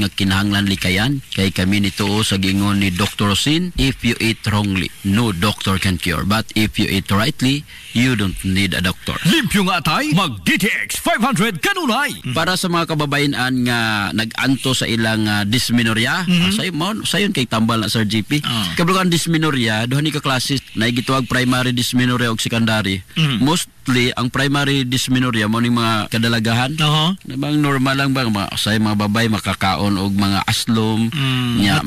nga kinahanglan likayan kay kami nituo sa gingon ni Dr. Rosin, if you eat wrongly, no doctor can cure. But if you eat rightly, you don't need a doctor. Limpyo nga tay, mag DTX 500 kanunay. Para sa mga kababayan nga nag-anto sa ilang dysmenorrhea, sayon kay tambal na Sir GP. Kabulukan dysmenorrhea, doon ni ka klases na gituwag primary dysmenorrhea o secondary. Mostly ang primary dysmenorrhea mo ni mga kadalagahan. Bang normal lang bang mga babay makakaon og mga aslom, nya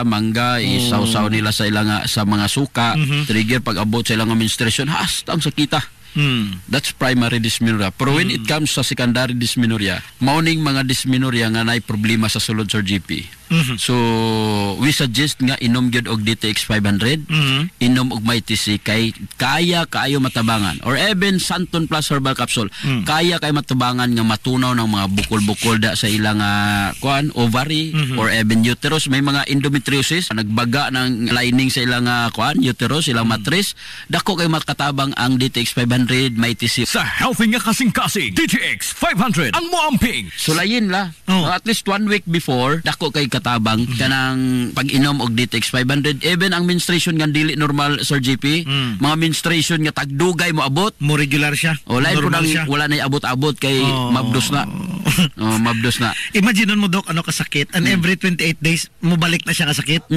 mangga isaw-saw nila sa ilang sa mga suka, trigger pag abot sa ilang menstruation, hasta ang sakita. That's primary dysmenorrhea. Pero when it comes sa secondary dysmenorrhea, mauning mga dysmenorrhea nga naay problema sa sulod, Sir GP. So we suggest nga inom gyud og DTX 500, inom og MyTC kay kaya kaayo matabangan, or even Santon Plus Herbal Capsule, kaya kay matabangan nga matunaw ng mga bukol-bukol da sa ilang ovary or even uterus. May mga endometriosis, nagbaga ng lining sa ilang uterus, ilang matris, dako kay makatabang ang DTX 500 MyTC. Sa healthy nga kasing-kasing DTX 500 ang moamping. Sulayin la. At least 1 week before, dako kay katabang kanang pag-inom og DTX 500. Even ang menstruation nga dili normal, Sir GP, mga menstruation nga tagdugay mo abot, mo regular siya. O lain ko nang wala na abot-abot kay mabdos na. Mabdos na. Imagine mo, Dok, ano kasakit, and every 28 days mo balik na siya kasakit.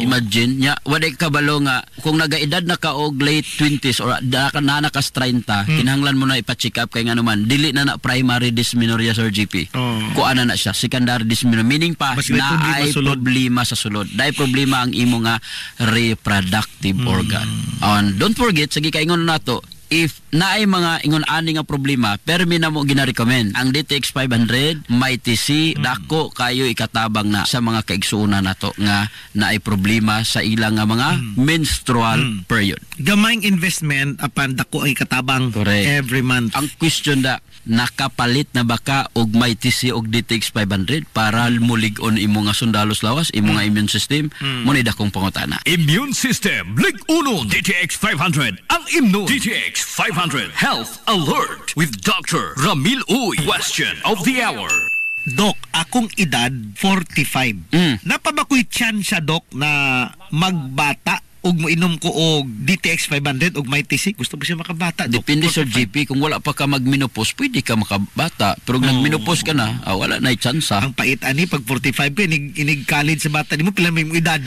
Imagine nya wala kabalo nga kung nagaedad na ka og late 20s or nakas 30, kinahanglan mo na ipa-check up kay nga naman dili na primary dysmenorrhea, Sir GP. Kuana na siya secondary dysmenorrhea, meaning pa na ay problema sa sulod. Dahil problema ang imo nga reproductive organ. And don't forget, sige kaingon nato, if naay mga ingon-ani nga problema, permi na mo gina-recommend ang DTX 500 MyTC, dako kayo ikatabang na sa mga kaigsuuna nato nga naay problema sa ilang nga mga menstrual period. Gamayng investment apan dako ay katabang. Correct. Every month. Ang question da, nakapalit na baka og MyTC og DTX 500 para mulig-on imo nga sundalos lawas, imo nga immune system, mo ni dakong pangutana. Immune system, lig-unon DTX 500 ang imno. DTX 500 Health Alert with Dr. Ramil Uy. Question of the hour. Dok, akong edad 45. Napabakoy chance siya, Dok, na magbata og moinom ko og DTX 500 og MyTC? Gusto ba siya makabata, Dok? Depende, Sir GP. Kung wala pa ka magminopause, pwede ka makabata. Pero kung nagminopause ka na, wala na'y tsansa. Ang pait ani pag 45 ka, inig college sa bata, di mo pila may edad.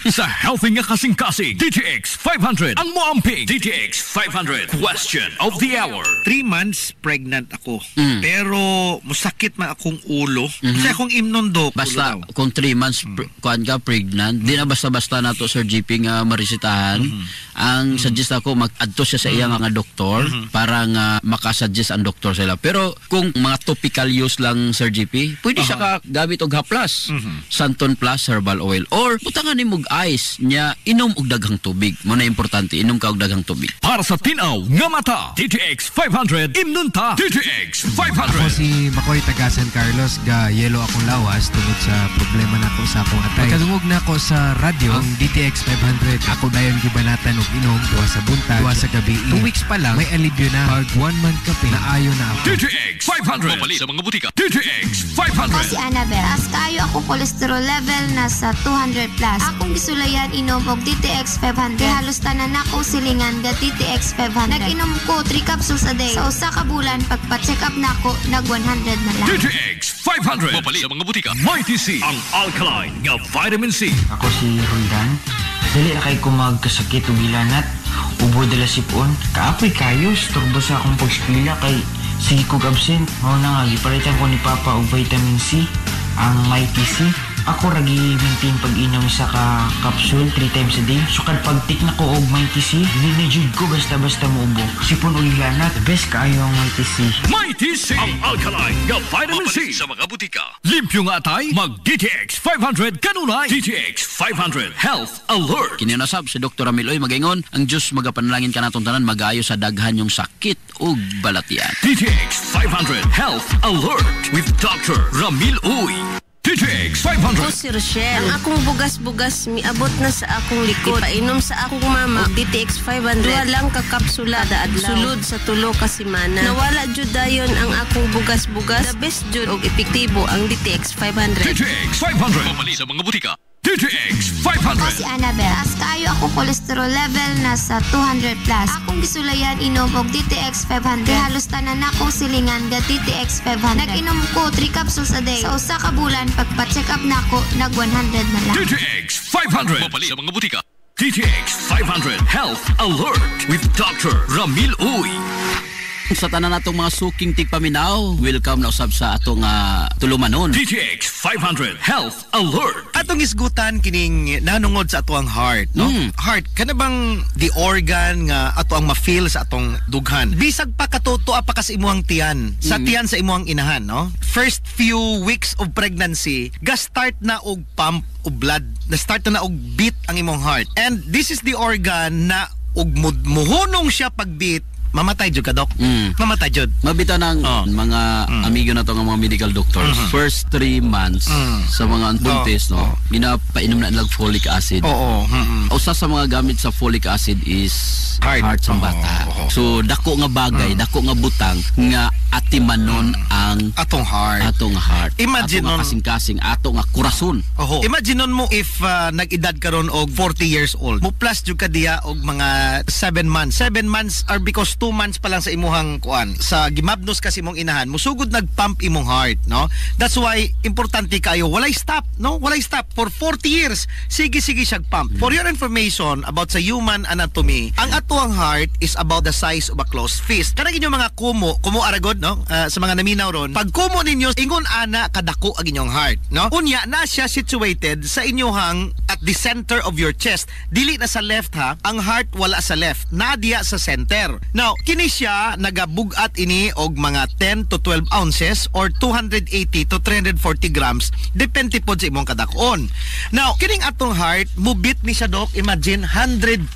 Sa healthy nga kasing-kasing, DTX 500 ang moamping. DTX 500 Question of the hour. 3 months pregnant ako. Pero musakit man akong ulo. Kasi akong imnon, Dok. Basta kung 3 months kuan ka pregnant, di na basta-basta na to, Sir GP, nga marisitahan. Ang suggest ako, mag-adto siya sa iya nga doktor para nga makasuggest ang doktor sila. Pero kung mga topical use lang, Sir GP, pwede siya ka gamit og haplas, Santon Plus Herbal Oil, or butangan ni mog ice nya, inom og daghang tubig. Mo na importante, inom ka og daghang tubig. Para sa tinaw nga mata, DTX 500 imnunta. DTX 500. Ako si Makoy taga San Carlos, ga yelo akong lawas tungod sa problema nako sa akong atay. Pagkalungog na ako sa radyo, ang DTX 500, ako dayon gibanatan og inom duwa sa buntag, duwa sa gabi. 2 weeks pa lang may alibyo na. Pag 1 month ka pa, naayo na ako. DTX 500 mabali sa mga butika. DTX 500. Ako si Annabel. Taas kayo akong cholesterol level nasa 200 plus. Akong gisulayan inom og DTX 500. Kaya halos tanan ako silingan ga DTX 500. Nag-inom ko 3 capsules a day. Sa usa ka bulan pagpa-check up nako nag 100 na lang. DTX 500 mabali sa mga butika. MyTC ang alkaline nga vitamin C. Ako si Roldan. Dali na kay ko magkasakit o bilanat. Ubo dala sipon. Kaapoy kayo. Turbo sa akong pagspila kay sige kog absent. Mao na nga, gipalitan ko ni Papa og vitamin C. Ang MyTC. Ako ragi maintain pag-inom sa capsule 3 times a day. So kad pagtik na ko og MyTC, dinijud ko basta-basta muubo. Sipon o ilanat. The best kaayo ang MyTC. MyTC ang alkaline nga vitamin C sa mga butika. Limpyo nga tay, mag DTX 500 kanunay. DTX 500 Health Alert. Kininasab si Dr. Amiloy magaingon, ang Diyos magapanalangin ka natong tanan, magayo sa daghan yung sakit ug balatian. DTX 500 Health Alert with Dr. Ramil Uy. DTX Ako 500. si Rochelle. Ang akong bugas-bugas miabot na sa akong likod. Painom sa akong mama og DTX 500. Duha lang ka kapsula kada adlaw. Sulod sa tulo ka semana. Nawala jud dayon ang akong bugas-bugas. The best jud og epektibo ang DTX 500. DTX 500. Mamali sa mga butika. DTX Ako si 500. Annabel. Taas kaayo ako cholesterol level nasa 200 plus. Akong gisulayan inom og DTX 500. Halos tanan akong silingan ga DTX 500. Nag-inom ko 3 capsules a day. Sa usa ka bulan pagpa-check up nako nag 100 na lang. DTX 500. Mamali sa mga butika. DTX 500 Health Alert with Dr. Ramil Uy. Sa tanan natong mga suking tigpaminaw, welcome na usab sa atong tulumanon. DTX 500 Health Alert. Atong isgutan kining nanungod sa atuang heart, no? Heart kana bang the organ nga ato ang ma-feel sa atong dughan. Bisag pa katutoa pa kas imuhang tiyan, sa tiyan sa imuhang inahan, no? First few weeks of pregnancy, ga-start na og pump of blood. Na-start na og beat ang imong heart. And this is the organ na og muhunong siya pagbeat, mamatay jud ka, Dok. Mamatay jud. Mabita ng mga amigo na to ng mga medical doctors. First 3 months sa mga buntis, no, ginapainom na nilang folic acid. Usa sa mga gamit sa folic acid is heart sa bata. So dako nga bagay, dako nga butang nga atimanon ang Atong heart. atong heart. Imagine ato nga nun- kasing-kasing, ato nga kurason. Imagine nun mo if nag-edad karon og 40 years old. Mo plus jud ka diya og mga 7 months. 7 months are because 2 months pa lang sa imuhang kuan. Sa gimabnos kasi imong inahan, musugod nagpump imong heart, no? That's why importante kayo walay stop, no? Walay stop for 40 years. Sige siya pump. For your information about sa human anatomy, ang atuang heart is about the size of a closed fist. Kanang inyong mga kumo aragod, no? Sa mga naminaw ron, pag kumo ninyo ingon ana kadako ang inyong heart, no? Unya na siya situated sa inyong at the center of your chest. Dili na sa left ha, ang heart wala sa left, na diya sa center. Now, kini siya nagabugat ini og mga 10 to 12 ounces or 280 to 340 grams depende pod sa imong kadakon. Now, kining atong heart mubit ni siya, Dok, imagine 100,000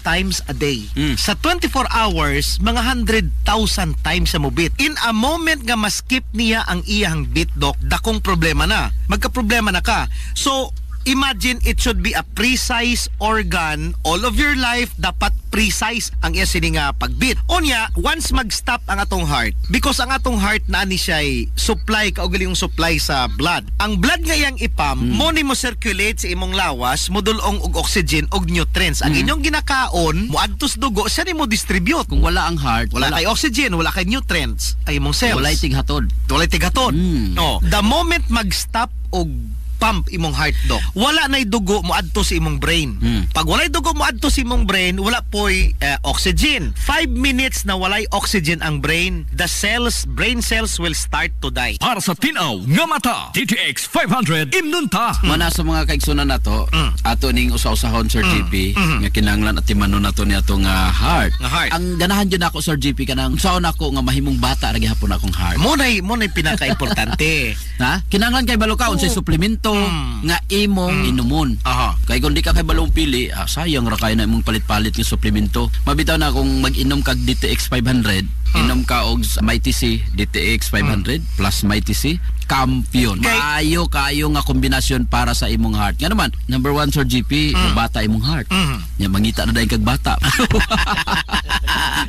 times a day. Sa 24 hours, mga 100,000 times sa mubit. In a moment nga maskip niya ang iyang beat, Dok, dakong problema na. Magka-problema na ka. So, imagine it should be a precise organ. All of your life, dapat precise ang iya sini nga pagbeat. Unya, once mag-stop ang atong heart, because ang atong heart na ani siya supply, kaugali yung supply sa blood. Ang blood nga iyang ipam, mo ni mo circulate sa imong lawas, modulong og oxygen og nutrients. Ang inyong ginakaon, mo adtos dugo, siya ni mo distribute. Kung wala ang heart, Wala kay oxygen, wala kay nutrients, ay imong cells. walay tighatod. Walay tigaton. No. The moment mag-stop og pump imong heart, Dok, wala na'y dugo mo adto sa imong brain. Pag walay dugo mo adto sa imong brain, wala po'y oxygen. 5 minutes na walay oxygen ang brain, the brain cells will start to die. Para sa tinaw nga mata, DTX 500 imnunta. Mana sa mga kaigsunan nato, ato ning usa-usahon Sir GP nga kinahanglan at timanon nato ni atong heart. Nga heart. Ang ganahan jud ako Sir GP kanang saon ako nga mahimong bata ra gihapon akong heart. Mo na'y pinaka-importante. Ha? Kinahanglan kay balo ka unsay suplemento nga imong inumon. Kay kung di ka kay balong pili, sayang ra kay na imong palit-palit nga suplemento. Mabitaw na kung mag-inom kag DTX 500, inom ka og Mighty C DTX 500 plus Mighty C, kampiyon. Kayo nga kombinasyon para sa imong heart. Nga naman, number 1 Sir GP, bata imong heart. Nya mangita na dayon kag bata.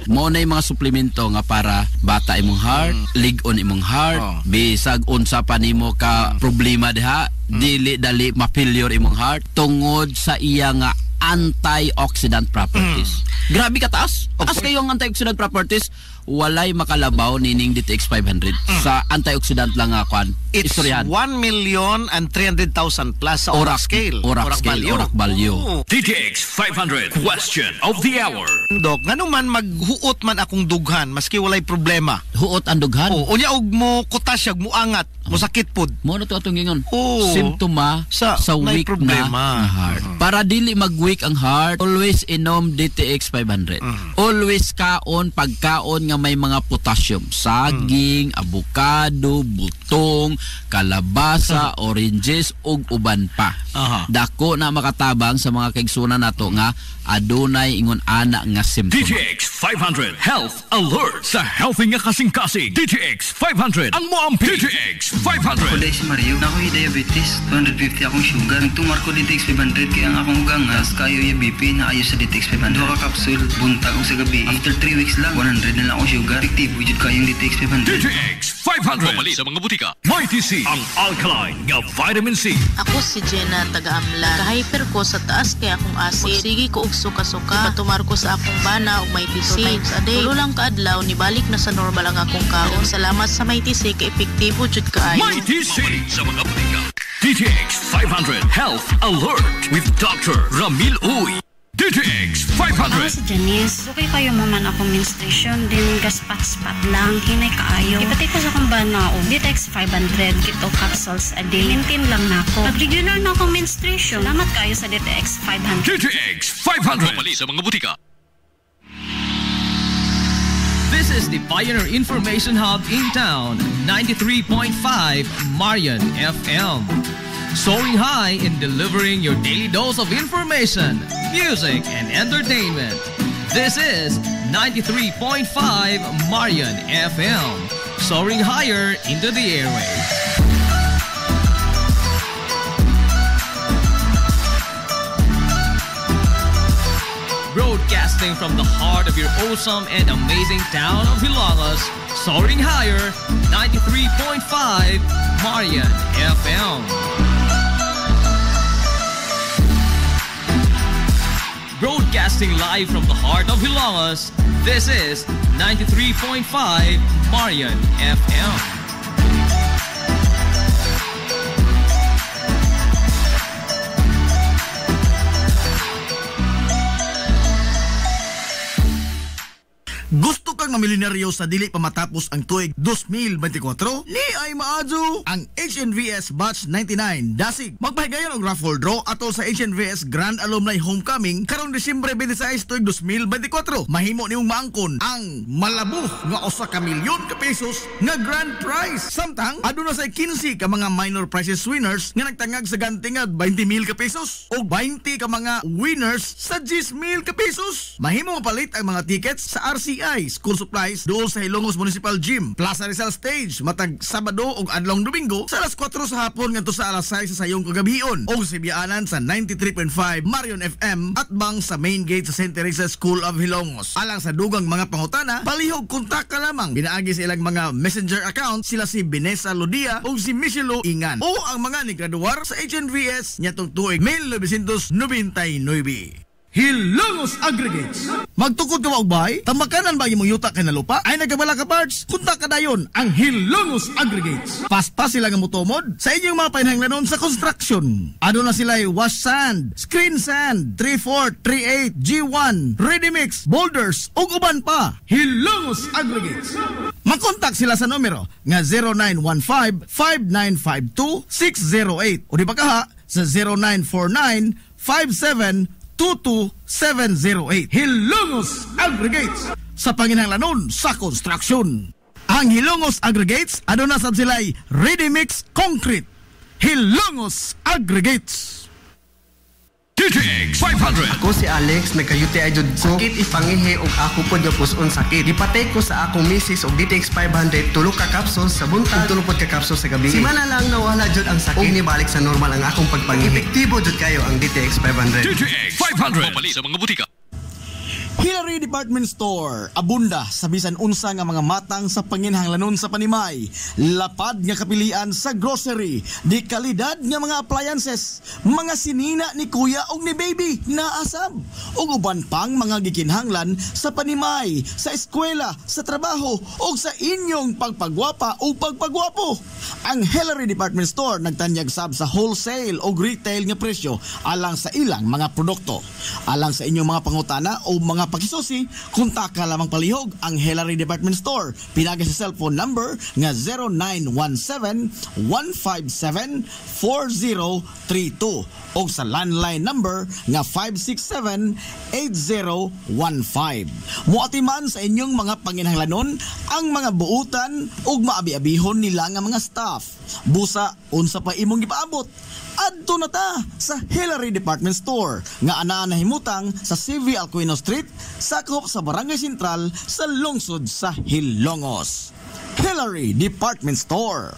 Mo na yung mga suplemento nga para bata imong heart, lig-on imong heart, bisag unsa pa nimo ka problema diha, dili dali ma-failure imong heart tungod sa iya nga antioxidant properties. Grabe ka taas. Taas kayo ang antioxidant properties. Walay makalabaw nining DTX 500 sa antioxidant lang nga kwan. It's Istoryahan. 1,300,000 plus sa ORAC scale. ORAC value. DTX 500 question of the hour. Dok, ngano man maghuot man akong dughan maski walay problema. Huot ang dughan. Unya og mo kutasyag, mo angat, mo sakit pod. Mo na to atong gingon. Oo. Simptoma sa may weak problema. na heart. Para dili mag-weak ang heart, always inom DTX 500. Always kaon pagkaon nga may mga potassium, saging, avocado, butong, kalabasa, oranges ug uban pa. Dako na makatabang sa mga kaigsunan nato nga adunay ingon ana nga symptoms. DTX 500 Health Alert. Sa healthy nga kasing Kasing DTX 500 ang moampi. DTX 500. Kulay si Mario, ako'y diabetes, 250 akong sugar. Nagtumar ko DTX 500 kaya ang akong ugangas, kayo yung BP na ayos sa DTX 500. Dua ka kapsul, buntag o sa gabi. After 3 weeks lang, 100 na lang akong sugar. Efektibo jud kayong DTX 500. DTX 500. Pumali sa mga butika. Mighty C, ang alkaline nga vitamin C. Ako si Jenna, taga-amlan. Ka-hyper ko sa taas kaya akong acid. Sige ko og suka-suka. Ipatumar ko sa akong bana og Mighty C. 2 times a day. Tulo lang kaadlaw, nibalik na sa normal ang akong kaon. Salamat sa Mighty C, ka-epektibo jud kaayo. Mighty C sa mga butika. DTX 500 Health Alert with Dr. Ramil Uy. DTX 500. Ako si Janice. Okay kayo mo man ako menstruation, din gaspat-spat lang, hinay kaayo. Ipatay ko sa kumbana o DTX 500, kito capsules a day. Maintain lang na ako. Pag-regular na akong menstruation, salamat kayo sa DTX 500. DTX 500. Pumali sa mga butika. This is the Pioneer Information Hub in town, 93.5 Marian FM. Soaring high in delivering your daily dose of information, music, and entertainment. This is 93.5 Marian FM. Soaring higher into the airwaves. Broadcasting from the heart of your awesome and amazing town of Hilagas, soaring higher, 93.5 Marian FM. Broadcasting live from the heart of Hilagas, this is 93.5 Marian FM. Gusto kang mamilyonaryo sa dili pa matapos ang tuig 2024? Ni ay maadyo ang HNVS Batch 99 Dasig. Magpahigayon og raffle draw ato sa HNVS Grand Alumni Homecoming karong Disyembre 26 tuig 2024. Mahimo nimong maangkon ang malabog nga 1 milyon ka pesos nga grand prize. Samtang aduna say 15 ka mga minor prizes winners nga nagtangag sa ganting nga 20,000 ka pesos o 20 ka mga winners sa 10,000 ka pesos. Mahimo mapalit ang mga tickets sa RCI School Supplies doon sa Ilongos Municipal Gym, Plaza Rizal Stage, matag Sabado ug adlong Domingo sa alas 4 sa hapon ngadto sa alas 6 sa sayong kagabihon o sa biyaanan sa 93.5 Marion FM at bang sa main gate sa St. Teresa School of Hilongos. Alang sa dugang mga pangutana, palihog kontak ka lamang. Binaagi sa ilang mga messenger account sila si Vanessa Lodia o si Michelo Ingan o ang mga nigraduar sa HNVS nyatong tuig 1999. Hilongos Aggregates. Magtukod ka ba og bay? Tambakanan ba imong yuta kay na lupa? Ay nagabala ka parts? Kunta ka dayon ang Hilongos Aggregates. Pasta sila nga motomod sa inyong mga panghanglanon sa construction. Ano na sila wash sand, screen sand, 3/4, 3/8, G1, ready mix, boulders ug uban pa. Hilongos Aggregates. Makontak sila sa numero nga 0915-5952-608 o di ba kaha sa 0949-5722-708. Hilongos Aggregates sa panginahanglanon sa construction. Ang Hilongos Aggregates aduna sab sila'y ready mix concrete. Hilongos Aggregates. DTX 500. Ako si Alex, nagka-UTI jud ko. Sakit ipangihi og ako pod nga puson sakit. Gipatay ko sa akong misis og DTX 500 tulo ka capsules sa buntag, tulo pod ka capsules sa gabi. Simana lang nawala jud ang sakit. Og nibalik sa normal ang akong pagpangihi. Epektibo jud kayo ang DTX 500. DTX 500. Pumali sa mga butika. Hillary Department Store, abunda sa bisan unsa nga mga matang sa panginhanglanon sa panimay. Lapad nga kapilian sa grocery, di kalidad nga mga appliances, mga sinina ni kuya og ni baby naasab. Ug uban pang mga gikinhanglan sa panimay, sa eskwela, sa trabaho ug sa inyong pagpagwapa o pagpagwapo. Ang Hillary Department Store nagtanyag sab sa wholesale o retail nga presyo alang sa ilang mga produkto. Alang sa inyong mga pangutana o mga pakisusi, kontak ka lamang palihog ang Hillary Department Store. Pinagi sa cellphone number nga 0917-157-4032 o sa landline number nga 567-8015. Muatiman sa inyong mga panginhanglanon ang mga buutan ug maabi-abihon nila nga mga staff. Busa, unsa pa imong gipaabot? Adto na ta sa Hillary Department Store nga anaa nahimutang sa CV Alcuino Street, sakop sa Barangay Sentral sa lungsod sa Hilongos. Hillary Department Store.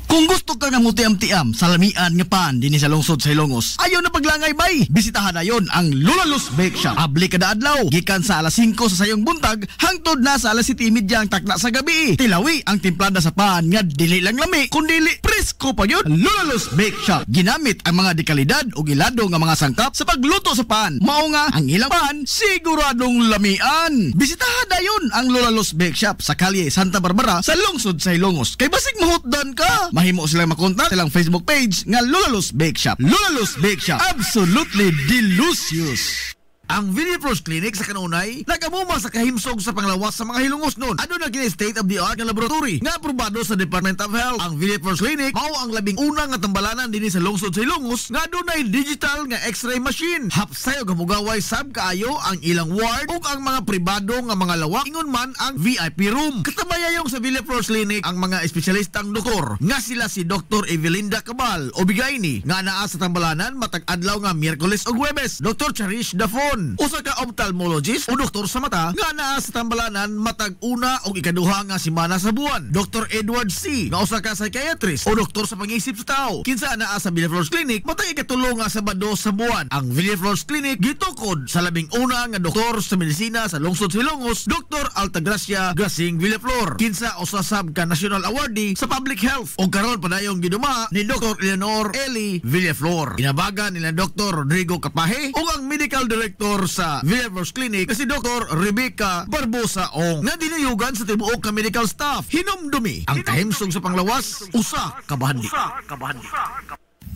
Kung gusto ka nga mo tiam-tiam sa lamian nga pan dinhi sa lungsod sa Ilongos, ayaw na paglangay bay. Bisitahan na yon ang Lulalos Bake Shop. Abli kada adlaw, gikan sa alas 5 sa sayong buntag hangtod na sa alas 7:30 ang takna sa gabi. Tilawi ang timplada sa pan nga dili lang lami, kundi presko pa yun. Lulalos Bake Shop ginamit ang mga dekalidad o ilado nga mga sangkap sa pagluto sa pan. Mao nga ang ilang pan siguradong lamian. Bisitahan na yon ang Lulalos Bake Shop sa kalye Santa Barbara sa lungsod sa Ilongos. Kay basig mahutdan ka, mahimo silang makontak silang Facebook page nga Lulalos Bake Shop. Lulalos Bake Shop, absolutely delicious. Ang Villaflores Clinic sa kanunay nagamuma sa kahimsog sa panglawas sa mga Hilongos noon. Ano na gini state-of-the-art nga laboratory nga aprobado sa Department of Health. Ang Villaflores Clinic mao ang labing una nga tambalanan dinhi sa lungsod sa Hilongos nga dunay digital nga X-ray machine. Hapsay og hamugaway sab kaayo ang ilang ward ug ang mga pribado nga mga lawak ingon man ang VIP room. Katabayayong sa Villaflores Clinic ang mga espesyalistang doktor nga sila si Dr. Evelinda Cabal o Bigayni nga naa sa tambalanan matag adlaw nga Miyerkules ug Huwebes. Dr. Cherish Dafon, usa ka ophthalmologist o doktor sa mata nga naa sa tambalanan matag una o ikaduha nga semana sa buwan. Dr. Edward C. nga usa ka psychiatrist o doktor sa pag-isip sa tao kinsa naa sa Villaflores Clinic matag ikatulo nga Sabado sa buwan. Ang Villaflores Clinic gitukod sa labing una nga doktor sa medisina sa lungsod sa Ilongos, Dr. Altagracia Grasing Villaflor, kinsa usa sab ka national awardee sa public health o karon padayong giduma ni Dr. Eleanor Eli Villaflor. Inabagan nila Dr. Rodrigo Capahe o ang medical director sa Villaflores Clinic kasi Dr. Rebecca Barbosa Ong nga dinayugan sa tibuok ka medical staff. Hinumdumi ang kahimsog sa panglawas, usa ka bahandi.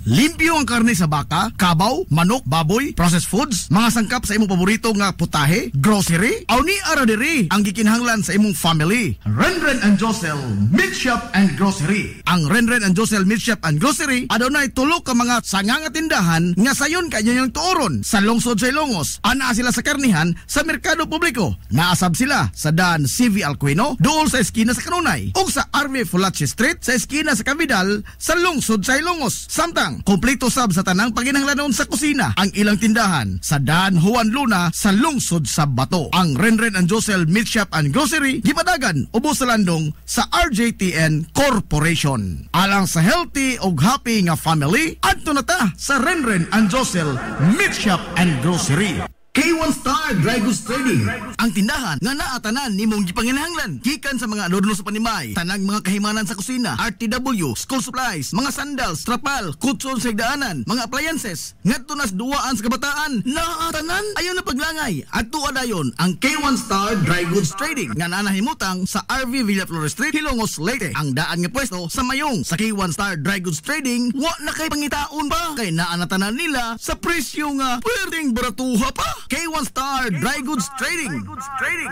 Limpyo ang karne sa baka, kabaw, manok, baboy, processed foods, mga sangkap sa imong paborito nga putahe, grocery, aw ni aradiri ang gikinahanglan sa imong family. Renren and Josel Meat Shop and Grocery. Ang Renren and Josel Meat Shop and Grocery adunay tulo ka mga sanganga tindahan nga sayon kanyo yung tuoron sa lungsod sa Ilongos. Ana sila sa karnihan sa merkado publiko. Naasab sila sa Dan CV Alcuino, dool sa eskina sa Kanunay, o sa RV Fulache Street sa eskina sa Cavidal sa lungsod sa Ilongos. Samtang kompleto sab sa tanang paginahanglanon sa kusina ang ilang tindahan sa Dan Juan Luna sa lungsod sa Bato. Ang Renren and Josel Meat Shop and Grocery gipadagan ubos sa landong sa RJTN Corporation. Alang sa healthy ug happy nga family, adto na ta sa Renren and Josel Meat Shop and Grocery. K1 Star Dry Goods Trading, ang tindahan nga naatanan nimong gipanginahanglan gikan sa mga adorno sa panimay, tanang mga kahimanan sa kusina, RTW, school supplies, mga sandals, trapal, kutson sa higdaanan, mga appliances, ngadto nas duwaan sa kabataan, naatanan ayo na paglangay. Adto adayon ang K1 Star Dry Goods Trading nga nanahimutang sa RV Villaflores Street, Hilongos, Leyte. Ang daan nga pwesto sa mayong sa K1 Star Dry Goods Trading, wa na kay pangitaon ba kay naanatanan nila sa presyo nga pwedeng baratuha pa. K1 Star Dry Goods Trading.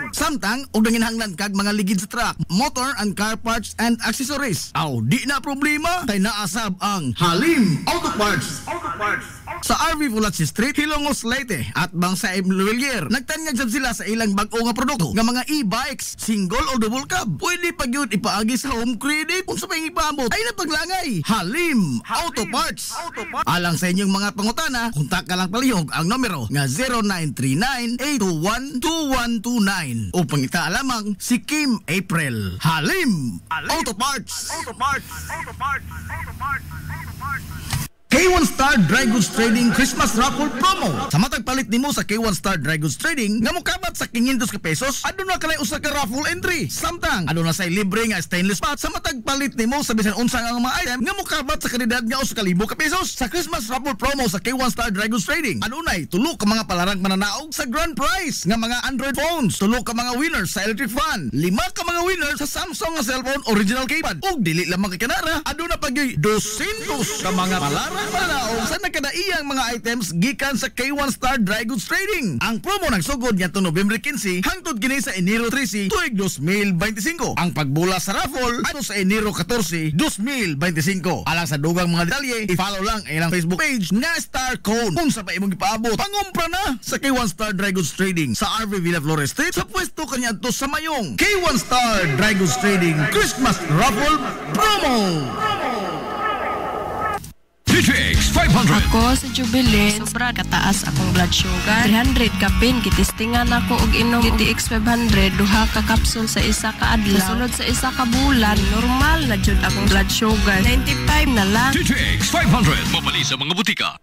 Samtang og nanginahanglan kag mga ligid sa truck, motor and car parts and accessories. Aw di na problema kay naasab ang Halim Auto Parts. Sa RV Fulache Street, Hilongos, Leyte at bang sa Emluelier. Nagtanyag sab sila sa ilang bag-o nga produkto nga mga e-bikes, single o double cab. Pwede pa gyud ipaagi sa home credit unsa pay ipaabot ay napaglangay. Halim Auto Parts. Alang sa inyong mga pangutana, kontak ka lang palihog ang numero nga 0939-821-2129 o pangita lamang si Kim April. Halim Auto Parts. K1 Star Dry Goods Trading Christmas Raffle Promo. Sa matag palit nimo sa K1 Star Dry Goods Trading nga mokabat sa 500 ka pesos, aduna kalay usa ka raffle entry. Samtang aduna say libre nga stainless pot sa matag palit nimo sa bisan unsa nga mga item nga mokabat sa kanidad nga usa ka libo ka pesos. Sa Christmas Raffle Promo sa K1 Star Dry Goods Trading, adunay tulo ka mga palarang mananaog sa grand prize nga mga Android phones, tulo ka mga winners sa electric fan, 5 ka mga winners sa Samsung nga cellphone original keypad, ug dili lamang kay kanara, aduna pagyoy 200 ka mga palarang mananaog sa nakadaiyang mga items gikan sa K1 Star Dry Goods Trading. Ang promo nagsugod ngadto Nobyembre 15 hangtod kini sa Enero 13 tuig 2025. Ang pagbula sa raffle ato sa Enero 14, 2025. Alang sa dugang mga detalye, i-follow lang ang ilang Facebook page nga Star Cone. Kung sa pa imong ipaabot, pangumpra na sa K1 Star Dry Goods Trading sa RV Villaflores Street sa pwesto kanya to sa mayong K1 Star Dry Goods Trading Christmas Raffle Promo. DTX 500 Ako sa Jubilee, sobra kataas akong blood sugar. 300 kapin, kitistingan ako og inom DTX 500, duha ka kapsul sa isa ka adlaw. Sunod sa isa ka bulan, normal na jud akong blood sugar. 95 na lang. DTX 500, mabali sa mga butika.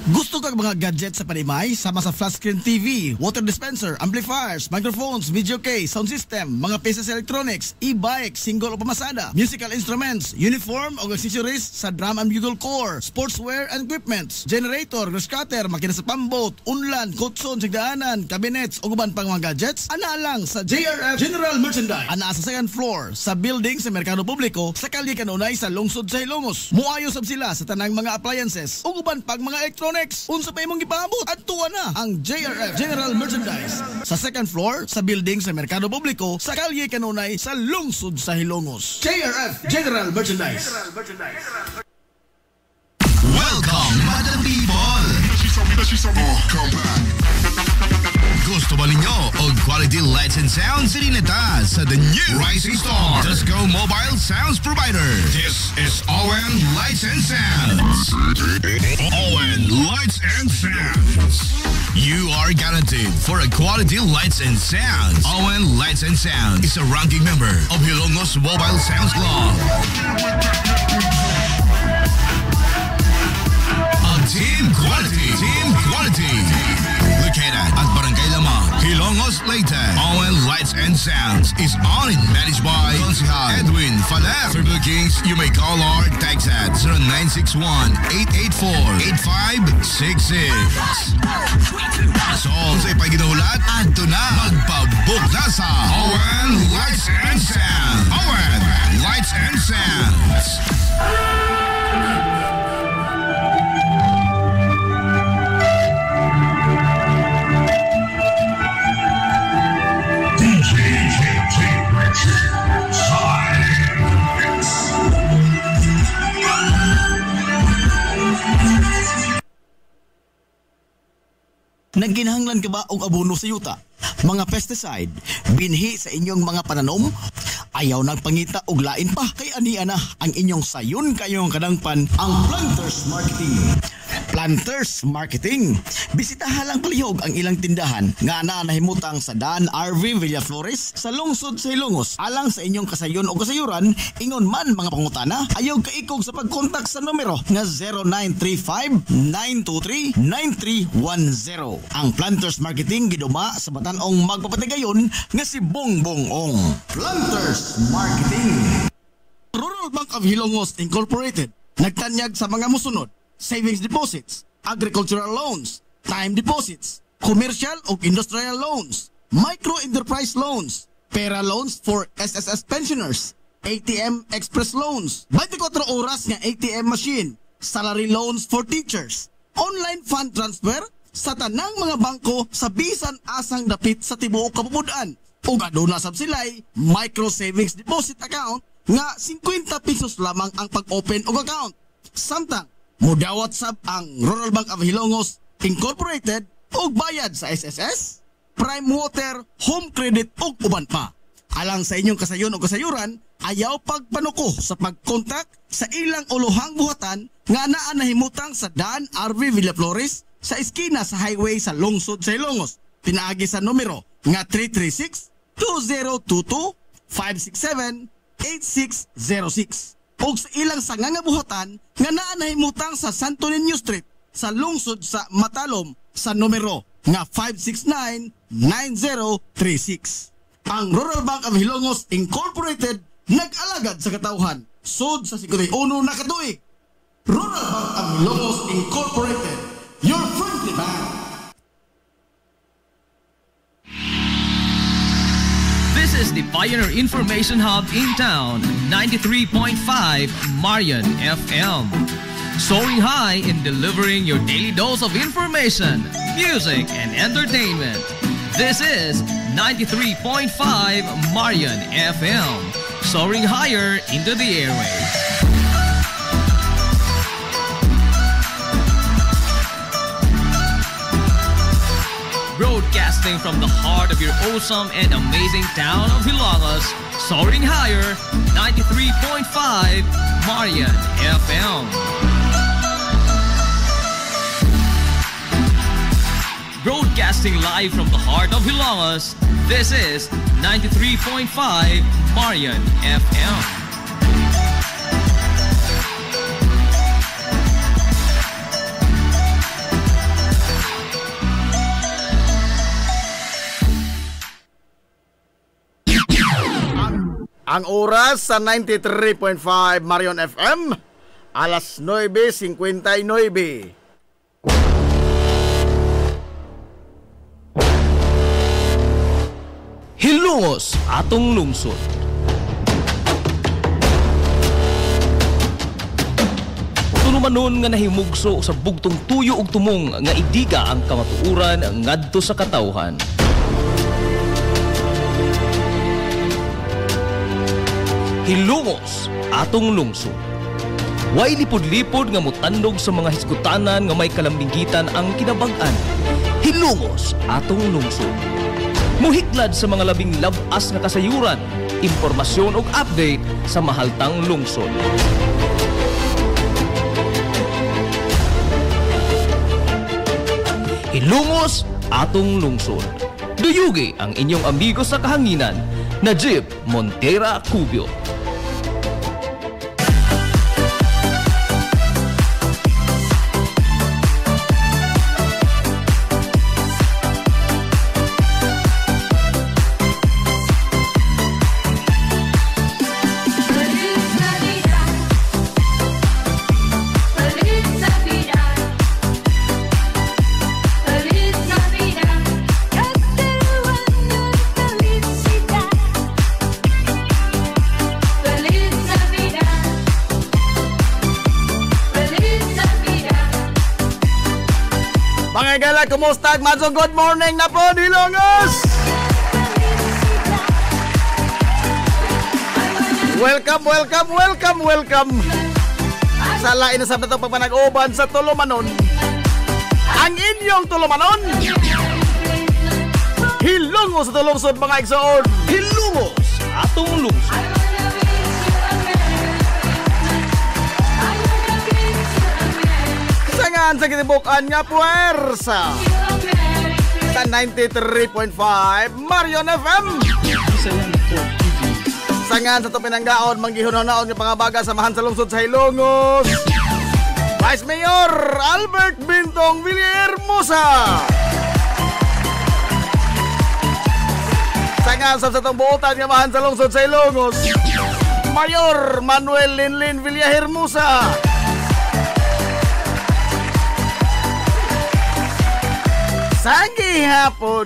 Gusto kang mga gadgets sa panimay? Sama sa flat screen TV, water dispenser, amplifiers, microphones, video case, sound system, mga pieces electronics, e-bike, single o pamasada, musical instruments, uniform o accessories sa drum and bugle corps, sportswear and equipments, generator, grass cutter, makina sa pambot, unlan, kutson, sigdaanan, cabinets o guban pang mga gadgets, ana lang sa JRF General Merchandise. Ana sa second floor sa building sa Merkado Publiko sa Kalye Kanunay sa lungsod sa Ilongos. Muayo sab sila sa tanang mga appliances o guban pang mga electronics. Unsa pa imong gipaabot? Adtuan na ang JRF General Merchandise sa second floor sa building sa Merkado Publiko sa Kalye Kanunay sa lungsod sa Hilongos. JRF General Merchandise. Welcome, Madam People! Come back. Gusto ba ninyo og quality lights and sounds? Sirineta sa the new Rising Star Disco Mobile Sounds Provider. This is ON Lights and Sounds. ON Lights and Sounds. You are guaranteed for a quality lights and sounds. ON Lights and Sounds is a ranking member of Hilongos Mobile Sounds Club. Team quality. Located at Barangay Lamang, Hilongos, Leyte. ON Lights and Sounds is owned and managed by Consihal Edwin Faler. For bookings, you may call or text at 0961-884-8566. So, sa ipaginahulat, adto na magpabook na sa ON Lights and Sounds. ON Lights and Sounds. Nagginahanglan ka ba og abono sa yuta? Mga pesticide, binhi sa inyong mga pananom? Ayaw nagpangita og lain pa kay ania na ang inyong sayon kayong kadangpan ang Planters Marketing. Planters Marketing. Bisitahan lang palihog ang ilang tindahan nga nahimutang sa Dan RV Villaflores sa lungsod sa Hilongos. Alang sa inyong kasayon o kasayuran, ingon man mga pangutana, ayaw kaikog sa pagkontak sa numero nga 0935-923-9310. Ang Planters Marketing giduma sa batan-ong magpapatigayon nga si Bongbong Ong. Planters Marketing. Rural Bank of Hilongos Incorporated nagtanyag sa mga musunod: savings deposits, agricultural loans, time deposits, commercial o industrial loans, micro-enterprise loans, pera loans for SSS pensioners, ATM express loans, 24 oras nga ATM machine, salary loans for teachers, online fund transfer sa tanang mga bangko sa bisan asang dapit sa tibuok kapupudan. Ug aduna sab sila'y micro savings deposit account nga 50 pesos lamang ang pag-open og account. Samtang mudawat sab ang Rural Bank of Hilongos Incorporated og bayad sa SSS, Prime Water, Home Credit ug uban pa. Alang sa inyong kasayon o kasayuran, ayaw pagpanuko sa pagkontak sa ilang uluhang buhatan nga naa nahimutang sa Dan RV Villaflores sa eskina sa highway sa lungsod sa Hilongos. Pinaagi sa numero nga 336-202-567-8606. O sa ilang sangangabuhatan nga naa nahimutang sa Santo Niño Street sa lungsod sa Matalom sa numero nga 569-9036. Ang Rural Bank of Hilongos Incorporated nag-alagad sa katawhan sud sa 51 na katuig. Rural Bank of Hilongos Incorporated, your friendly bank. This is the Pioneer Information Hub in town, 93.5 Marian FM. Soaring high in delivering your daily dose of information, music, and entertainment. This is 93.5 Marian FM. Soaring higher into the airwaves. Broadcasting from the heart of your awesome and amazing town of Hilongos, soaring higher, 93.5 Marian FM. Broadcasting live from the heart of Hilangas, this is 93.5 Marian FM. Ang oras sa 93.5 Marion FM, alas 9:59. Hilongos atong lungsod. Tunumanon nga nahimugso sa bugtong tuyo ug tumong nga idiga ang kamatuuran ngadto sa katawhan. Hilongos atong lungsod. Way lipod-lipod nga mutandog sa mga hiskutanan nga may kalambingitan ang kinabag-an. Hilongos atong lungsod. Muhiklad sa mga labing labas nga kasayuran, impormasyon ug update sa mahaltang lungsod. Hilongos atong lungsod. Duyugi ang inyong amigo sa kahanginan, Najib Montera Cubio. Kumusta? Madso, good morning na po, Hilongos! Welcome! Sa lain na sabta itong pagpanag-uban sa Tulumanon. Ang inyong Tulumanon! Hilongos sa tulungsod, mga igsoon! Hilongos atong lungsod. Sangan sa kitibukan nga puwersa sa 93.5 Marion FM. Sangan sa tupinanggaon manggihunahon nga pangabaga samahan sa lungsod sa Hilongos, Vice Mayor Albert Bintong Villahermosa. Sangan sa satong buotan nga mahan sa lungsod sa Hilongos, Mayor Manuel Linlin Villahermosa. Sangi hapon,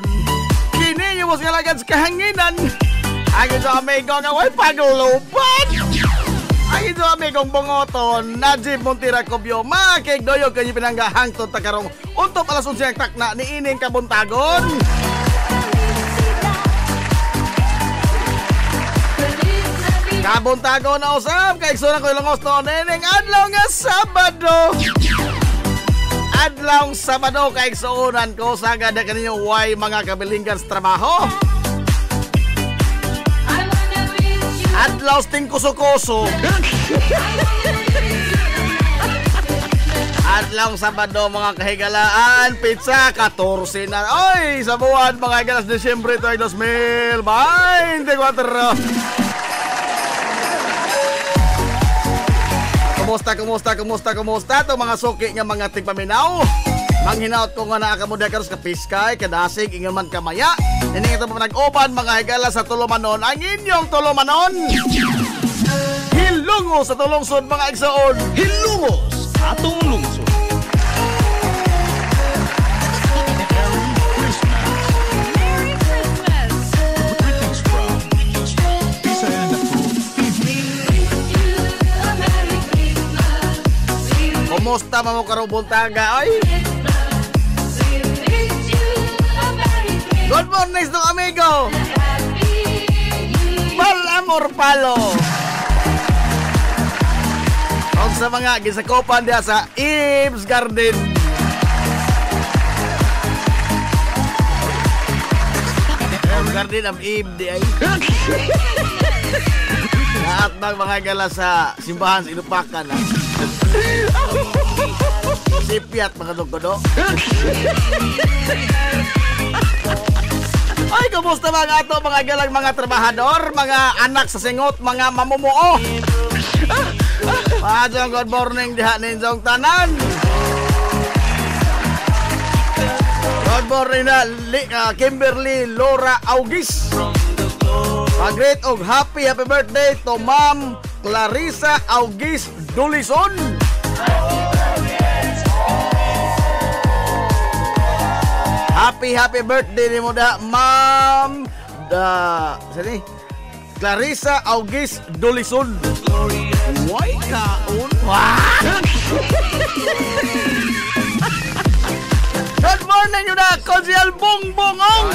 kini yung mas ngalagan sa kahanginan. Ang ito amigo nga way paglupan. Ang ito amigong bungoton, Najib Montera Cubio, makikdoyog kanyo pinanggahangtod takarong untop alas 11 ang takna ni ining kabuntagon. Kabuntagon na usap, kaiksunan ko ilong osto, nining adlaw nga Sabado. Adlawng Sabado kay suunan ko sa ganda kaninyo way mga kabilinggan sa trabaho. Adlaw sting kuso-kuso. Adlawng Sabado mga kahigalaan, pizza 14 na. Oy, sa buwan mga higalas Disyembre ito ay 2024. Kumusta to mga suki nga mga tigpaminaw. Manghinaot ko nga naakamuda karos ka piskay, kadasig, ingon man kamaya. Nining ito pa nag-uban mga higala sa Tulumanon, ang inyong Tulumanon. Hilongos sa tulungsod mga igsoon. Hilongos atong lungsod. Kumusta mo karubuntaga, ay? Good morning to amigo. Pal Amor Palo. Og sa mga gisakopan diya sa Eve's Garden. Garden of Eve di ay. Lahat ng mga gala sa simbahan sa Inupakan. Sipiat mga dugkodo. Ay, kumusta mga ato mga galang mga trabahador, mga anak sa singot, mga mamumuo. Mahadong good morning diha ninjong tanan. Good morning na Kimberly Laura August. Great og happy birthday to Ma'am Clarissa August Dulison. Happy birthday ni mo da Ma'am sini Clarissa August Dulison. Why kaon? Good morning yun na Konsyal Bongbongong.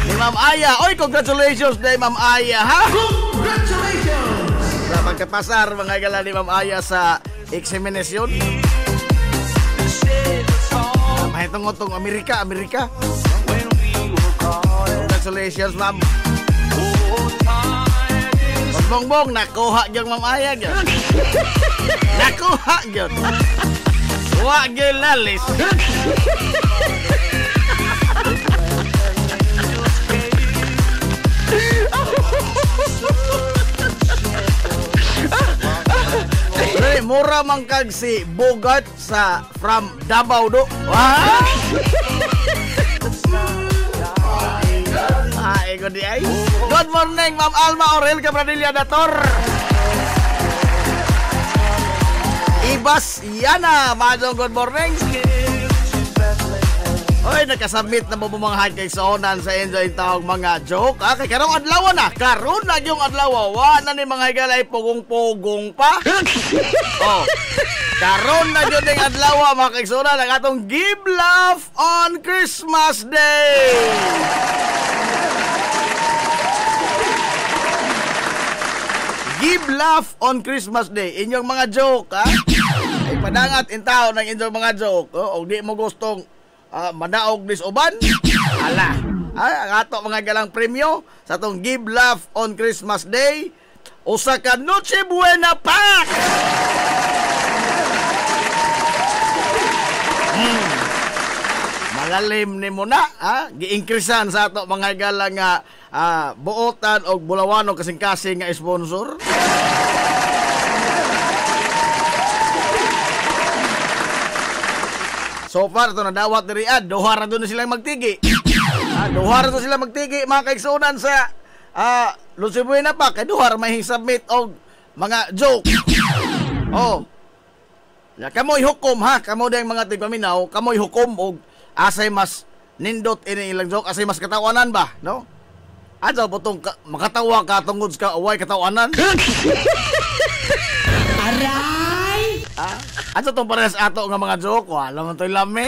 Ni Ma'am Aya. Oy, congratulations na Ma'am Aya, ha? Congratulations! Sa pagkapasar mga gala ni Ma'am Aya sa eksaminasyon. Mahitong-utong Amerika. Congratulations, Ma'am. Bongbong, nakuha yung Ma'am Aya yun. Nakuha yun. Huwag yung lalis. Mura mangkag si Bogat sa from Davao do. Wah. Good morning Ma'am Alma Aurel Cabradilla Dator. Ibas Yana, madong good morning. Oy, nakasubmit na mo mga kay sonan sa enjoy tawag mga joke. Kay karong adlaw na. Karon na yung adlaw. Wa na ni mga higalay pugong-pugong pa. Oh. Karon na yun yung adlaw mga kay sonan ang atong Give Love on Christmas Day. Give Love on Christmas Day. Inyong mga joke, ha? Ay padangat in tao ng inyong mga joke. O di mo gustong madaog dis uban. Ala. Ang ato mga galang premyo sa tong Give Love on Christmas Day. Usa ka Noche Buena pack. Malalim ni mo na, ha? Gi-increasean sa ato mga galang buotan o bulawan o kasing-kasing nga sponsor. So far, ito nadawat ni Riad. Duhara doon na silang magtigi. Duhara doon silang magtigi, mga kaigsunan sa Noche Buena pa. Kaya duhara may submit o mga joke. Oh. Kamoy hukom, ha? Kamoy dahil mga tigpaminaw, kamoy hukom o asay mas nindot ini ilang joke, asay mas katawanan ba? No? Adto butong makatawa ka tungod ka away katawanan. Aray! Adto tong pares ato nga mga joke, wala man toy lami,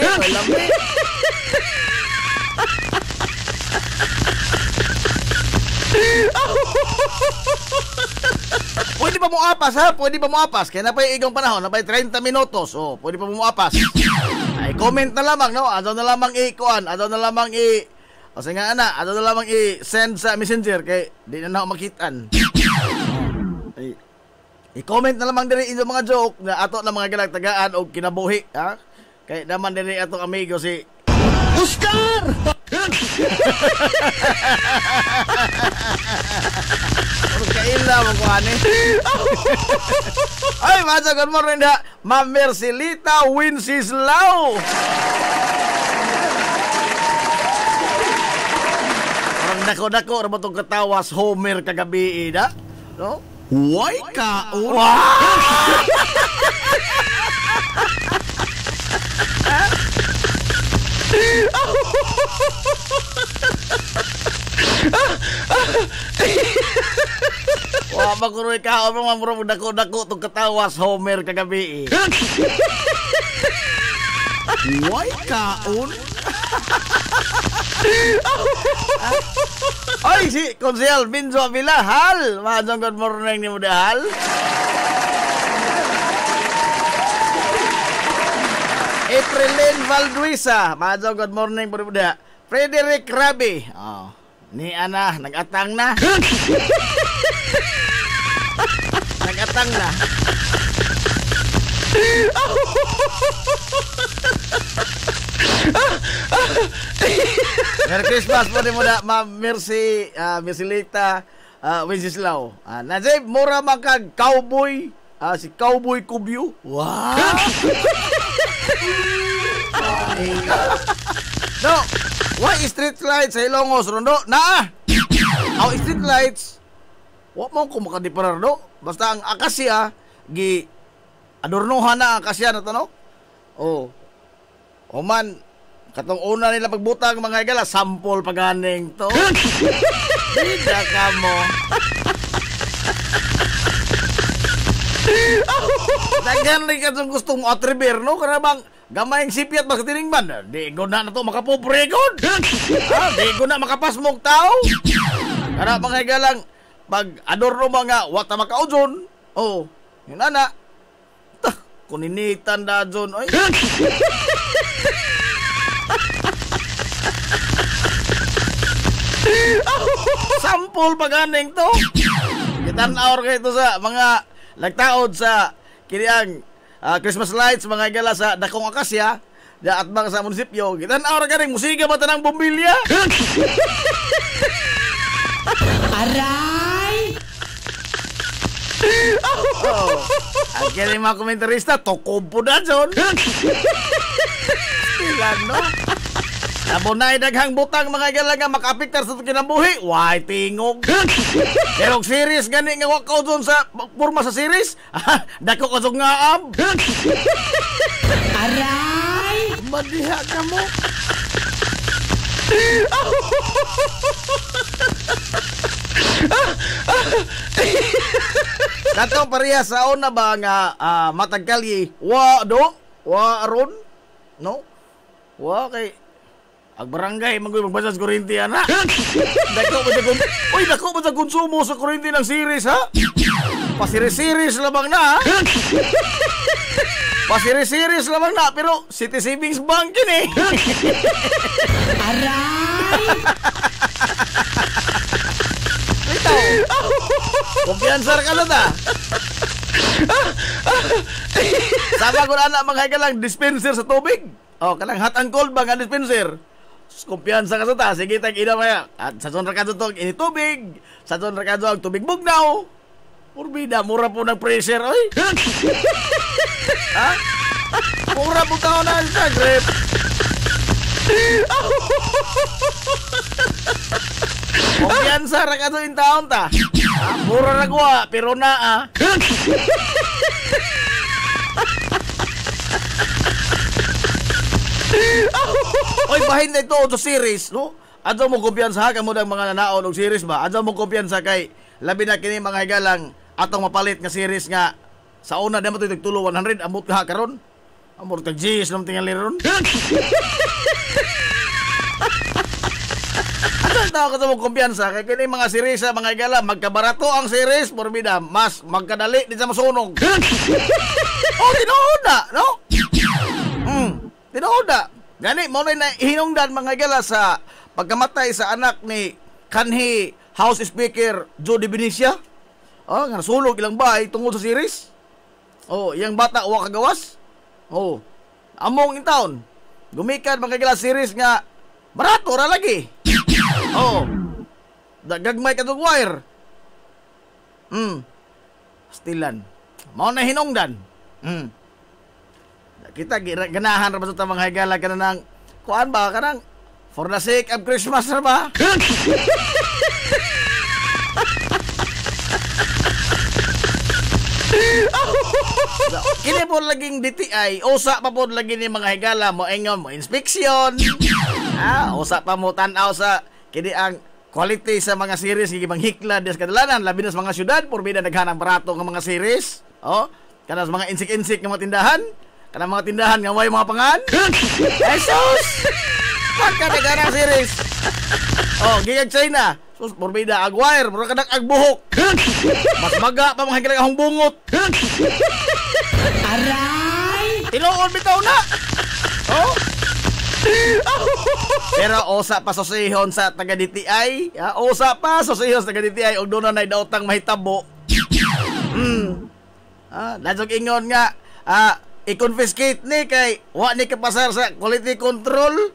Pwede pa mo apas, ha? Pwede pa mo apas. Kaya na pa yung igong panahon, na pa 30 minutos. Oh, pwede pa mo apas. Ay, comment na lamang, no? Ano na lamang i-kuan, ano na lamang kasi nga ana, ano na lamang i-send sa messenger kay di na ako makitaan. I-comment na lamang diri inyong mga joke na ato na mga galagtagaan o kinabuhi, ha? Kay naman diri atong amigo si Oscar! Kaila mo ko ani. Ay, masa good morning da. Ma'am Mercilita Winsislao. Orang dako-dako ra batong katawas Homer kagabi da. No? Why ka? Wah, maguroy ka o mga muro dako-dako tong katawas Homer kagabi. Why kaon? Ay, si Konsehal Binzo Avila, hal. Madong good morning ni mo dahal. Aprilyn Valduisa, madong good morning po rin. Frederick Rabi, ni Ana, nag-atang na. Hatang na. Merry Christmas po din mo na, Ma'am Mercy, Mercilita, Wenceslao. Najay, mura makag cowboy, si Cowboy Kubyo. Wow! No, why street lights sa Ilongos, Rondo? Aw street lights, wa mo ko makadiparar, no? Basta ang akasya, adornohan na ang akasya na to, no? O man, katong una nila pagbutang mga higala, sample paganing to. Bida ka mo. Daghan rin ka gustong mo atriber, no? Kana bang gamay ang sipiat baka tiningman. Di ko na to makapupregod. Di ko na makapasmog tao. Kana mga higalang pag adorno mga wata makaudyon. Yun na. Kuninitan da dyon. Oy. Sample paganing to. Kitanaw kayo ito sa mga nagtaod sa kiniang Christmas lights mga higala sa dakong akasya at bang sa munisipyo. Kitanaw ka rin musika ba tanang bumbilya? Aray! Ang kaya mga komentarista, tokob po na dyan. Stilan, no? Nabunay daghang butang mga higala nga makapiktar sa kinabuhi. Why, tingog. Pero series gani nga wakaw dyan sa purma sa series. Dako ka dyan nga ab. Aray! Madiha ka mo. Katong pareha sa una ba nga matagkalye wa aron no wa kay ag barangay magbasas kuryente ana. Dako ba sa konsumo sa kuryente ng series ha? Pasiris-siris lamang na ha? Pasiris-siris lamang na pero City Savings Bank yun eh. Aray! Ito, kumpiyansar ka na ta. Sama ko na anak mga hagalang dispenser sa tubig. Kanang hot and cold ba nga dispenser? Kumpiyansa ka sa ta. Sige, tag-ina maya. At sa sonra ka itong initubig. Sa sonra ka itong tubig bugnaw. Purbida, mura po ng pressure, oy. Ha? Mura po tao na sa grip. Kumpiyansa ra ka itong taon ta. Mura na kuha, pero na Oy, bahin na ito sa series, no? Adto mo kumpiyansa ka mo ng mga nanaon og series ba? Adto mo kumpiyansa kay labi na kini mga higalang atong mapalit nga series nga sa una demo to tulo 100 amot ka karon. Amor ka G's nang tingali ron. Adto tao ka mo kumpiyansa kay kini mga series sa mga higala magkabarato ang series porbida mas magkadali di sa masunog. Tinuod no? Tinuod gani mo na hinungdan mga higala sa pagkamatay sa anak ni kanhi House Speaker Jody Benicia. Nga nasulog ilang bahay tungkol sa series. Yang bata wa kagawas. Among in town. Gumikan mga higala series nga barato ra lagi. Gagmay ka wire. Stilan. Mao na hinungdan. Kita ganahan ra ba sa mga higala kanang kuan ba kanang for the sake of Christmas ra ba? Kini po laging DTI, usa pa po lagi ni mga higala mo ingon mo inspeksyon. Usa pa mo tan-aw sa kini ang quality sa mga series gibang hikla des kadalanan labi na sa mga syudad porbida naghanang barato nga mga series. Kana sa mga insik-insik nga mga tindahan, kana mga tindahan nga way mga pangan. Jesus! Pagka naghanang series. Giyag China. Sus, porbida agwire, mura ka agbuhok. Mas maga pa mga higalang bungot. Aray! Tinuod bitaw na. Pero usa pa sosihon sa taga DTI, usa pa sosihon sa taga DTI og doon na daotang mahitabo. Nasog ingon nga i-confiscate ni kay wa ni kapasar sa quality control.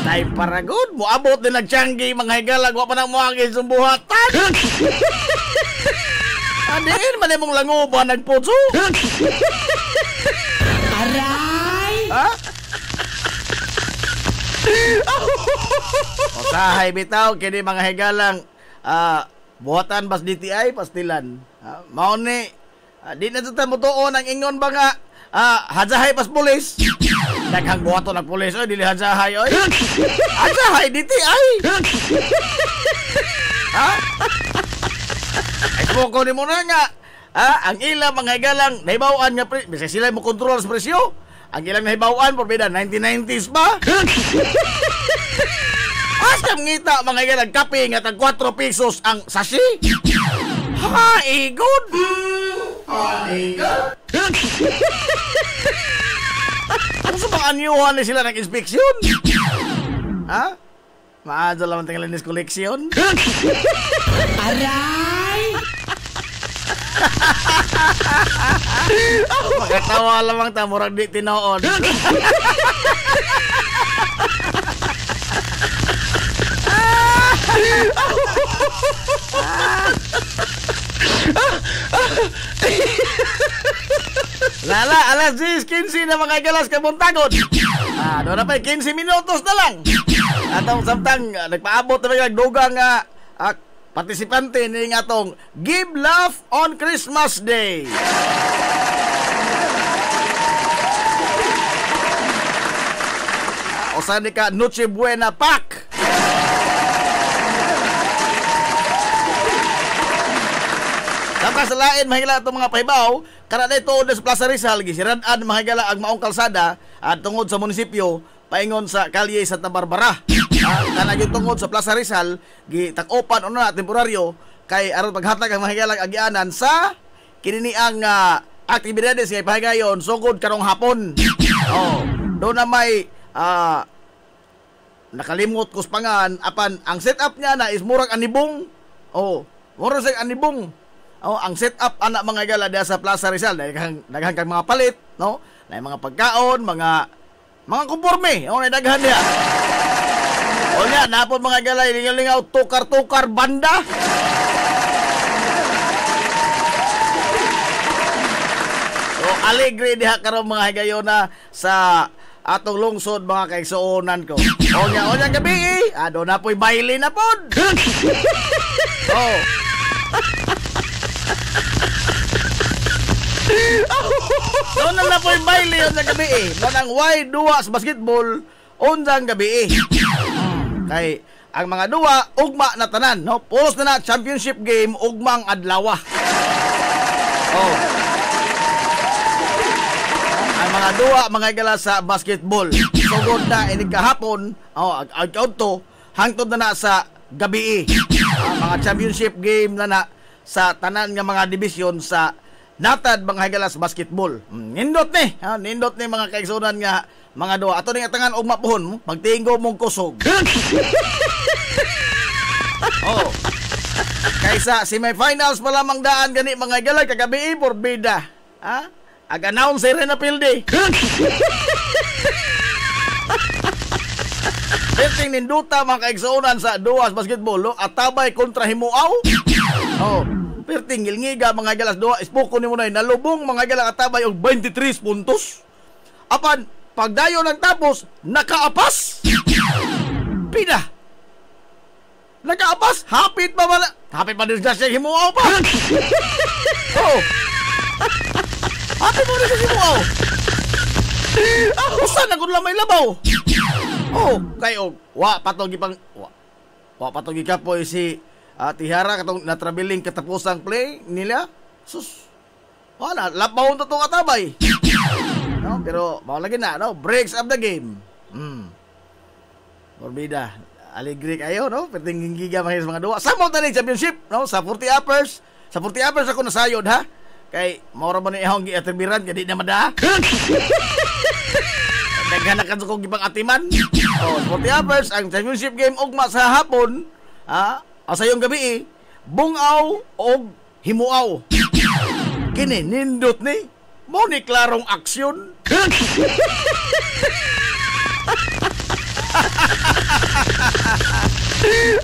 Tay paragod mo abot din nagtiyanggi mga higalag wa pa nang moagi sumbuhatan. Andin man imong languban nagputso. Aray! Usahay bitaw kini mga higalang buhatan bas DTI pastilan. Mao ni di na tutan mo tuon ang ingon ba nga hadzahay pas pulis. Daghang buhaton ng pulis oy dili hadzahay oy. Hadzahay DTI. Ay ko ni mo na nga ang ilang mga higalang nahibawan nga bisag sila mo kontrol sa presyo. Ang ilang nahibawan porbida 1990s ba? Asam ngita mga higalang kape nga tag 4 pesos ang sashi. Ha, igod. Ano sa mga anyuhan na sila nag-inspeksyon? Maadyo lang ang tingalinis koleksyon. Aray! Makatawa lamang tamurag di tinoon. Lala, alas 10:15 na mga galas kabuntagon. Doon na pa 15 minutos na lang. Atong samtang nagpaabot na nagdugang partisipante ni nga atong Give Love on Christmas Day. Usa ni ka Noche Buena Pack. Tapos sa lain mahigala itong mga pahibaw, kana na ito sa Plaza Rizal, gisirad-an mahigala ang maong kalsada at tungod sa munisipyo, paingon sa kalye Santa Barbara. Kana yung tungod sa Plaza Rizal, gitakopan na temporaryo, kay aron paghatag ang mahigala agianan sa kininiang aktibidades kay pahigayon, sugod karong hapon. Doon na may nakalimot kuspangan, apan ang setup niya na is murag anibong. Murag sa anibong. Ang setup anak mga gala diya sa Plaza Rizal, daghang kang mga palit, no? Na mga pagkaon, mga kumporme, na daghan niya. O nga, napon mga gala, lingaw tukar-tukar banda. So, alegre diha karon mga higayon na sa atong lungsod mga kaigsuonan ko. O nga gabi, do na po'y baile na pod. Doon na po yung baile yun sa gabi Doon ang Y2 sa basketball unsang gabi Kay ang mga duwa ugma na tanan, no? Pulos na championship game ugmang adlaw. Ang mga duwa mga gala sa basketball sugod na inig kahapon agkaunto hangtod na sa gabi mga championship game na sa tanan nga mga division sa natad mga higalas basketball. Nindot ni mga kaigsunan nga mga duwa. Ato ning atangan og mapuhon, pagtinggo mong kusog. Kaysa semifinals pa lamang daan gani mga higalas kagabi porbida. Ag-announce rin na pilde. Perting ninduta mga kaigsunan sa duwas basketball, atabay kontra himuaw. Perting ngilngiga mga galas doa ispoko ni mo na nalubong mga galang atabay og 23 puntos. Apan pagdayo ng tapos nakaapas. Pida. Nakaapas hapit pa din siya himuaw pa. Hapit mo din siya himuaw. Usan na gud lamay labaw. Kayo wa patogi kapoy si tihara katong na-traveling katapusang play nila. Sus. Wala, lapaw to tong atabay. No, pero mao lagi na, no? Breaks of the game. Orbida, alegre kayo, no? Perting giga mga duwa. Sa mo tani championship, no? Sa 40 uppers. Sa 40 uppers ako nasayod, ha? Kay mao ra man ni ihong giatribiran kay di na mada. Daghan na kadto kong gipang atiman. 40 uppers ang championship game ugma sa hapon, Sa yung gabi bungaw o himuaw. Kini nindot ni mo ni klarong aksyon.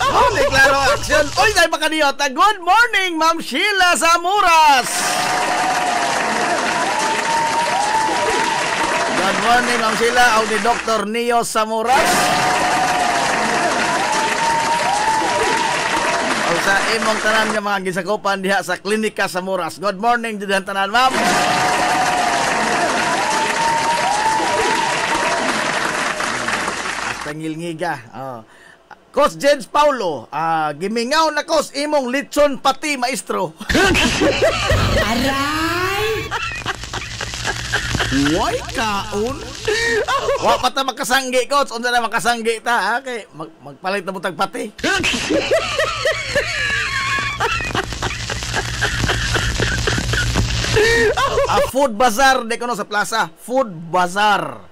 Mo ni klarong aksyon. Oy, say makaniyota. Good morning, Ma'am Sheila Zamuras. Good morning, Ma'am Sheila. Ako ni Dr. Neo Zamuras. O sa imong tanan nga mga gisakupan diha sa Klinika Zamuras. Good morning, diyan tanan, ma'am. Tangilngiga. Oh. Coach James Paulo, gimingaw na coach imong litson pati maestro. Aray! Why kaon? Wa pa ta makasanggi, coach. Unsa na makasanggi ta, ha? Kay magpalit na butag pati. Food bazaar di kuno sa plaza. Food bazaar.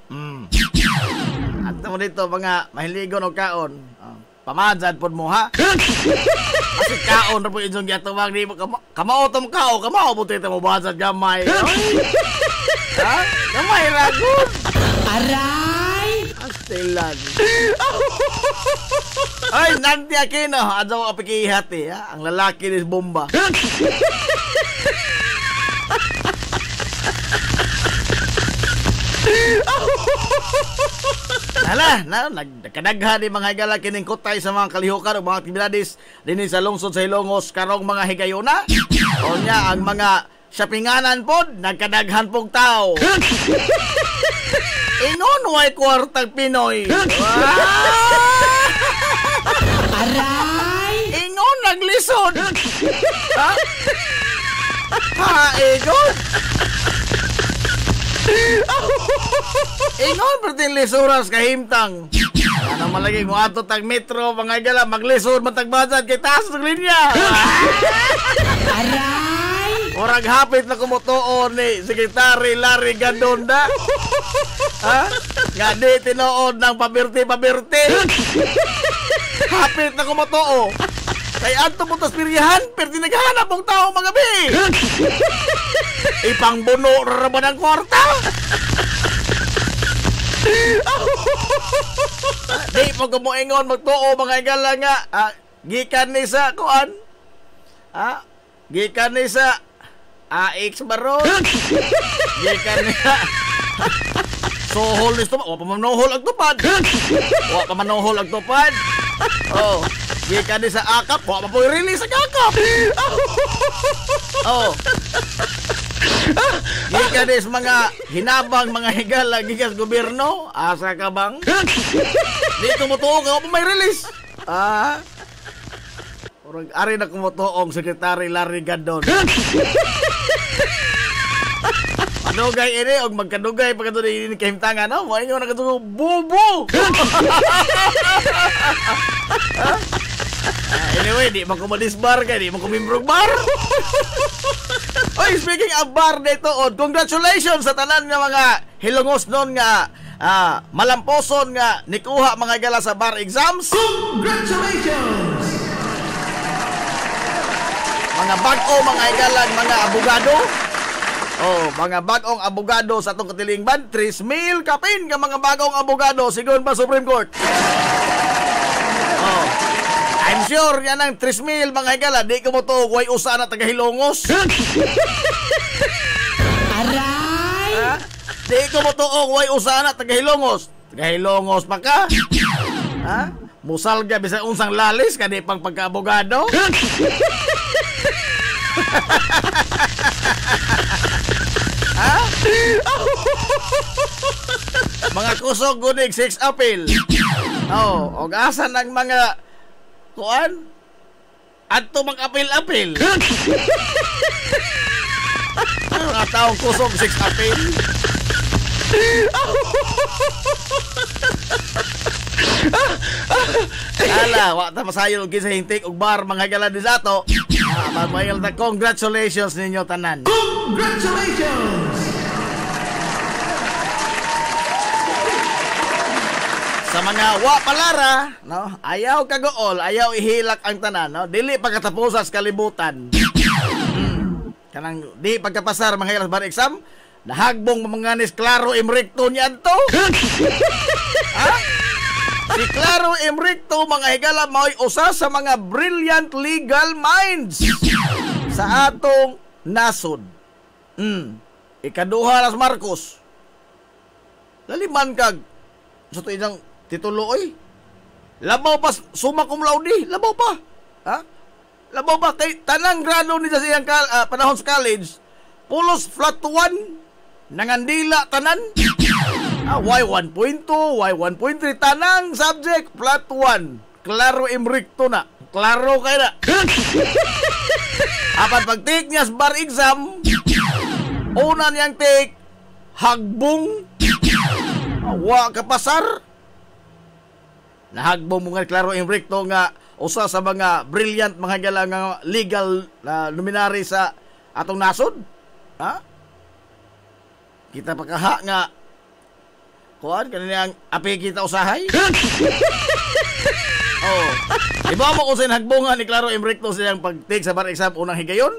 At mo dito mga mahiligon og kaon. Pamadzad pod mo ha. Kasi kaon ra po inyong giyatubag di mo kamao tom kao, kamao buti ta mo bazad gamay. Ha? Gamay ra gud. Aray! Astelan. Ay, Nanti Aquino, adto ka pikihati ha. Ang lalaki ni bomba. Hala, nagkadaghan ni mga higala kining kutay sa mga kalihukan o mga aktibidades dinhi sa lungsod sa Ilongos karong mga higayuna. O nya ang mga shoppinganan pod nagkadaghan pog tao. Ingon way kwartag Pinoy. Aray! Ingon naglisod. Ha? Ha, ingon. Ingon perting lisuras kahimtang. Ano malagi mo ato tag metro mga gala maglisod matagbazad kay taas ng linya. Aray! Orag hapit na kumutuon ni Secretary Larry Gadonda. Ha? Nga di tinuod ng pabirte-pabirte. Hapit na kumutuo. Kay adto mo tas piryahan, perti naghahanap og tao mga gabi. Ipangbuno ra ba ng kwarta? Di mo kumuingon magtuo mga igala nga gikan ni sa kuan. Gikan ni sa AX Baron. Gikan ni sa Sohol nisto, wa pa manohol ag tupad. Wa pa manohol ag tupad. Oh, gikan ni sa akap, wa pa po i-release sa akap. Oh. Gikan ni sa mga hinabang mga higala gikan sa gobyerno, asa ka bang? Di tumutuo ka pa may release. Urang ari na kumutuong Secretary Larry Gadon. Dugay ini og magkadugay pagkadto ini kahimtangan no mo ingon nagatugo bubu. Anyway, di man ko madisbar kay di man ko mimbrog bar. Oy, speaking of bar dito, congratulations sa tanan nga mga hilongos non nga malamposon nga nikuha mga gala sa bar exams. Congratulations! Mga bag-o mga igalag mga abogado. Oh, mga bagong abogado sa atong katilingban, 3,000 kapin ka mga bagong abogado sigon pa Supreme Court. Oh. I'm sure yan ang 3,000 mga higala, di ka mo to way usa na taga Hilongos. Aray! Di ka mo to way usa na taga Hilongos. Taga Hilongos pa ka? Ha? Musalga bisan unsang lalis kani pang pagka-abogado. Ha? Mga kusog gunig 6 appeal. Oh, og asa ng mga kuan? Adto mag-apil-apil. Mga taong kusog 6 appeal. Ala, wa ta masayon og kinsa hintik og bar mga higala di sato. Magmayal na congratulations ninyo tanan. Congratulations! Sa mga wa palara, no, ayaw kagool, ayaw ihilak ang tanan, no. Dili pagkatapos sa kalibutan. kanang di pagkapasar mga higalas bar exam, nahagbong mamanganis Claro Imricto niyan to. Ha? Si Claro Imricto mga higala mao'y usa sa mga brilliant legal minds sa atong nasod. Ikaduha las Marcos. Laliman kag sa tuwing titulo oy. Labaw pa summa cum laude, labaw pa. Ha? Labaw pa kay tanang grado ni sa siyang panahon sa college. Pulos flat 1 nangandila tanan. Y1.2, Y1.3 tanang subject flat 1. Claro Imricto na. Claro kay na. Apan pag take niya sa bar exam, una niyang take hagbong wa kapasar. Nahagbong mga Claro Imricto nga usa sa mga brilliant mga higala nga legal luminary sa atong nasod. Ha? Kita pagkaha nga kuan kaniyang api kita usahay. Oh. Iba mo kung sa hagbongan ni Claro Imricto siyang pag-take sa bar exam unang higayon.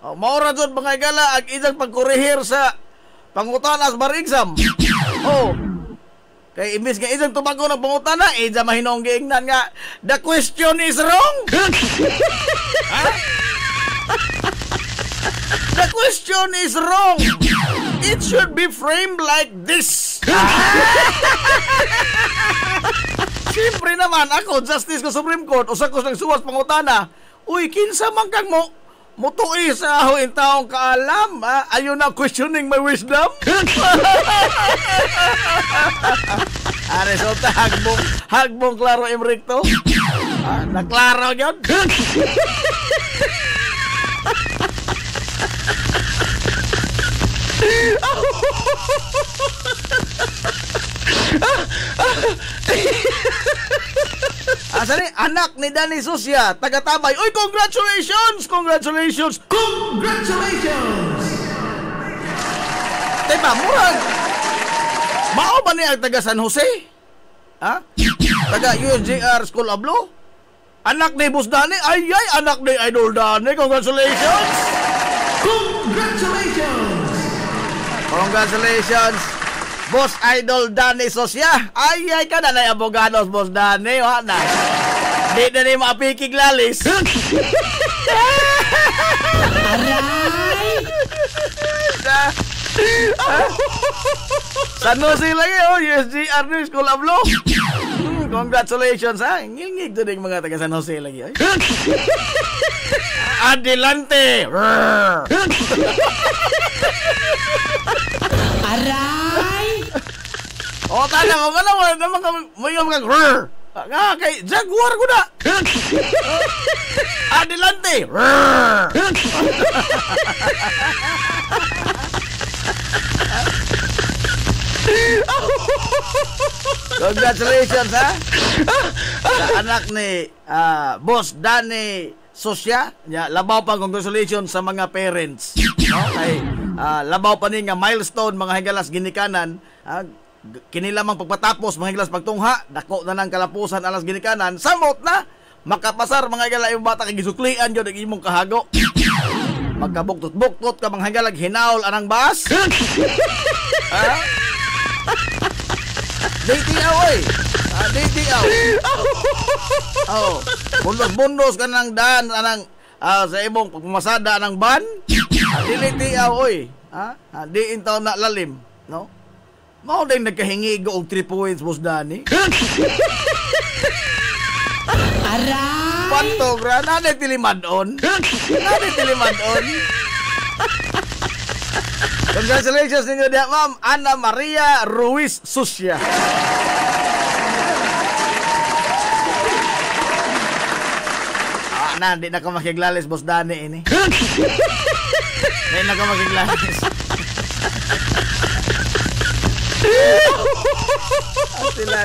Oh, maura jud mga higala ag isang pagkorehir sa pangutana sa bar exam. Oh. Kay imbis nga isang tubago ng pangutana, ija mahinong giingnan nga the question is wrong. Ha? The question is wrong. It should be framed like this. Siyempre naman ako, Justice ko Supreme Court, usa ko ng suwas pangutana. Uy, kinsa man kang mutuig sa ahoy taong kaalam. Are you now questioning my wisdom? Resulta, hagbong Claro Imricto. Naklaro yun. Asali, anak ni Danny Susya, taga-Tabay. Uy, congratulations! Congratulations! Congratulations! Diba, murag. Mao ba niya ang taga San Jose? Ha? Taga USJR School of Law? Anak ni Boss Danny? Ay, anak ni Idol Danny. Congratulations! Congratulations! Congratulations, Boss Idol Danny Sosya. Ay, ka na na abogados, Boss Danny. Na. Di na ni mapikig lalis. Aray! San Jose lagi, USJR School of Law. Congratulations, ha. Ngilngig to din mga taga San Jose lagi. Adelante! Aray! O, tala ko ka naman may mga nga, kay Jaguar ko na! Adelante! Congratulations, ha? Sa anak ni Boss Danny Sosya, labaw pa congratulations sa mga parents. Okay. Labaw pa ni nga milestone mga higalas ginikanan. Kinilamang pagpatapos mga higalas pagtungha, dako na ng kalapusan alas ginikanan. Samot na makapasar mga higala yung bata kay gisuklian jud ang imong kahago. Magkabuktot-buktot ka mga higalag hinaol anang bas. DTO oy. DTO. Oh, bundos ka ng daan anang sa imong pagpumasada ng ban. Dili tiaw oy. Di intaw na lalim, no? Mao ding nagkahingi og 3 points, Boss Danny. Aray! Pantogra, nanay tilimadon. Congratulations ninyo diya, Ma'am Ana Maria Ruiz Susya. Di na ko makiglalis, Boss Danny ini. Di na ko makiglalis.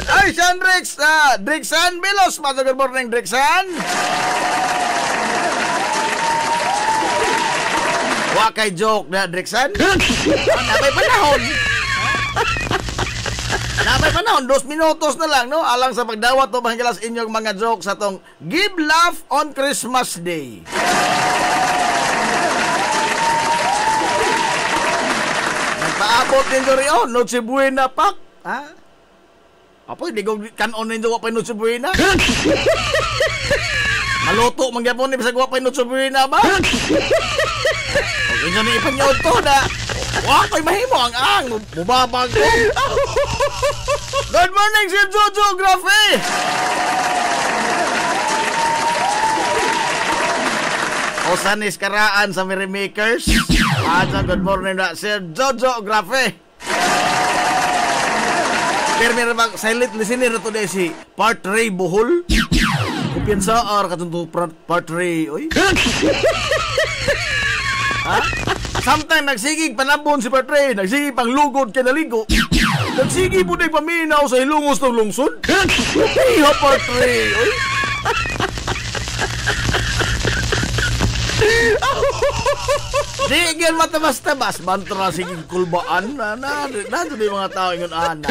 Ay, Sean Drix, Drixan Bilos. Good morning, Drixan. Wa kay joke na, Drixan. Napay panahon. Napay panahon, 2 minutos na lang, no? Alang sa pagdawat o mahigalas inyong mga joke sa tong Give Laugh on Christmas Day. Ambot ninyo rin, Noche Buena pak. Ha? Apo, hindi ko kanon ninyo wapay Noche Buena. Maluto, mangyapon ni bisag wapay Noche Buena ba? Huwag nyo na ipanyod to na. Wakoy mahimo ang mubabag ko. Good morning, Sir Jojo Grafe. Osanis karaan sa Merrymakers. Good morning na Sir Jojo Grafe. Pero meron bang silent listener na to na si Part Ray Buhol? Kumpiyansa ar katunto Part Ray. Oy. Ha? Sometimes nagsigig panabon si Part Ray, nagsigig pang lugod kay naligo. Nagsigig po na paminaw sa hilungos ng lungsod. Iha Part Ray. Oy. Di gan matabas-tabas bantra sigig kulbaan na di mga tao ingon ana.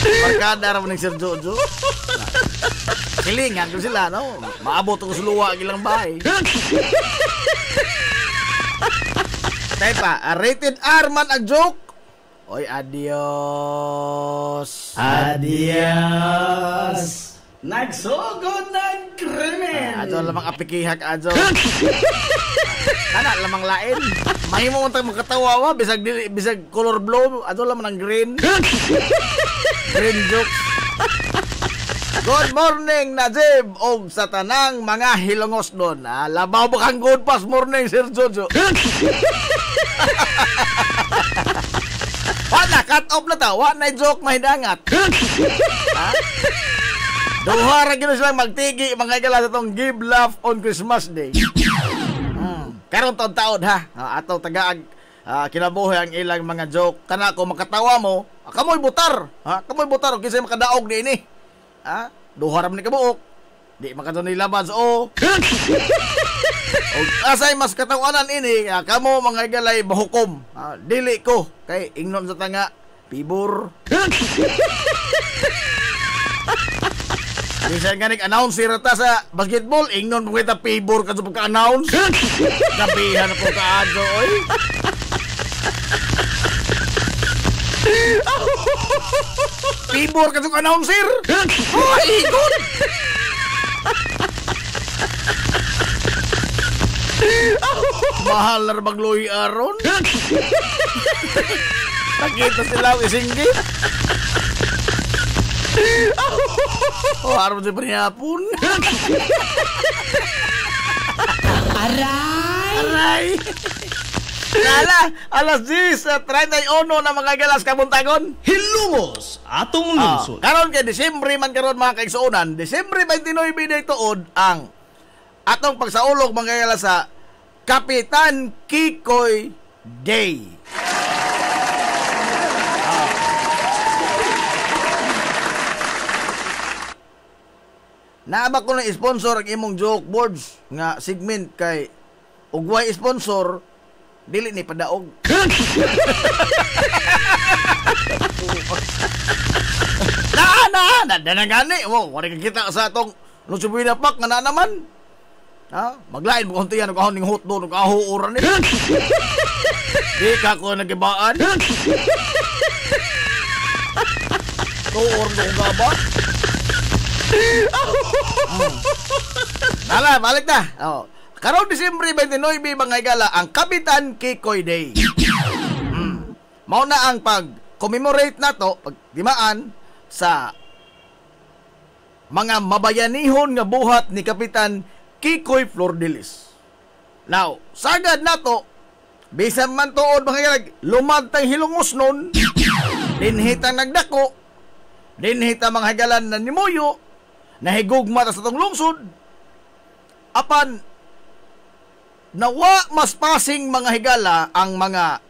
Markada ra man Sir Jojo. Kilingan ko sila no. Maabot ko sa luwa gilang bahay. Tepa, rated R man ang joke. Oy, adios. Adios. Nagsugod ng krimen. Adyo lamang apikihak, adyo. Kana lamang lain. Mahimo mo tayong makatawa wa. Bisag color blue. Adyo lamang ng green. Green jokes. Good morning, Najib. O sa tanang mga hilongos doon. Labaw ba kang good past morning, Sir Jojo? Wala, cut off na ta. Wala joke mahidangat. Ha? Duhara gino silang magtigi mga igala sa itong Give Laugh on Christmas Day. Karon taon-taon ha. Ataw tagaag kinabuhi ang ilang mga joke. Kana ko makatawa mo, kamoy butar. Ha? Kamoy butar o kisay makadaog din ni. Ha? Duhara man ni kabuok. Di makato ni laban sa o. Asay mas katawanan ini, kamo mga igalay mahukom. Dili ko kay ingnon sa tanga pibor. Bisan nga nag-announce si Rata sa basketball, ingnon mo kita pibor ka sa pagka-announce. Gabihan po ka adyo, oy. Pibor ka sa announcer. Oh, igon. Mahal na magluhi aron. Nakita sila isinggit. Oh, harap sa panihapon. Aray! Alas 10, 31 na mga galas kabuntagon. Hilungos atong lungsod. Karon kay Disyembre man karon mga kaigsuonan, Disyembre 29 day tuod ang atong pagsaulog mga galas sa Kapitan Kikoy Day. Naabak ko na sponsor ang imong joke boards nga segment kay ugway sponsor dili ni padaog. Na gani. Wala kita sa atong Noche Buena pak nga na naman. Ha? Maglain mo konti yan ng hotdog ng kahuuran ni. Di ka ko nagibaan. Tuor ng gaba. Nala, balik na. Karong Disyembre 29 mga igala ang Kapitan Kikoy Day. Mao na ang pag-commemorate nato, pagdimaan sa mga mabayanihon nga buhat ni Kapitan Kikoy Flordelis. Now, sagad nato, bisan man tuod mga igala, lumagtang hilungos nun, dinhitang nagdako, dinhitang mga higalan na nimuyo, nahigugma sa itong lungsod, apan nawa mas pasing mga higala ang mga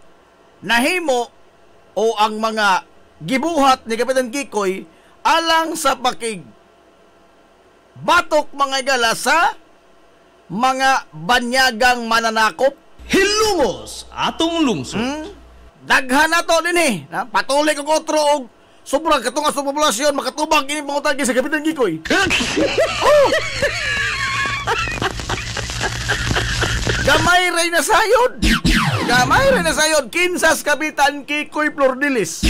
nahimo o ang mga gibuhat ni Kapitan Kikoy alang sa pakig batok mga higala sa mga banyagang mananakop. Hilungos atong lungsod. Daghan na to din patuloy kong otro og sobrang katungas sa populasyon makatubang kini pangutan sa Kapitan Kikoy. Gamay ray na sayod. Gamay ray na sayod. Kinsas Kapitan Kikoy Flordilis.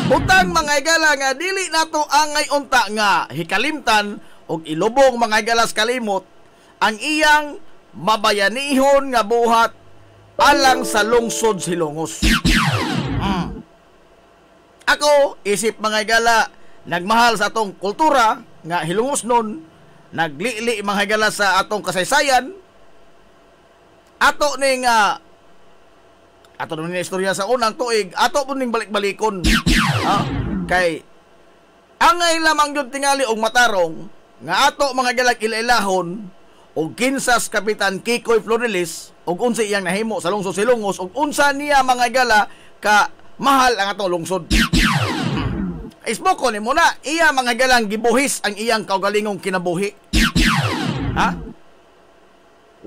Butang mga igala nga dili nato angay unta nga hikalimtan og ilubong mga igalas kalimot ang iyang mabayanihon nga buhat alang sa lungsod Hilongos. Ako, isip mga igala, nagmahal sa atong kultura nga Hilongos nun, naglili mga igala sa atong kasaysayan, ato ning ato nun yung istorya sa unang tuig, ato po ning balik-balikon. Kay angay lamang yun tingali og matarong nga ato mga galag ilailahon og Kinsas Kapitan Kikoy Florilis og unsa iyang nahimo sa lungsod Hilongos og unsa niya mga gala ka mahal ang atong lungsod. Isboko ni muna iya mga galang gibuhis ang iyang kaugalingong kinabuhi.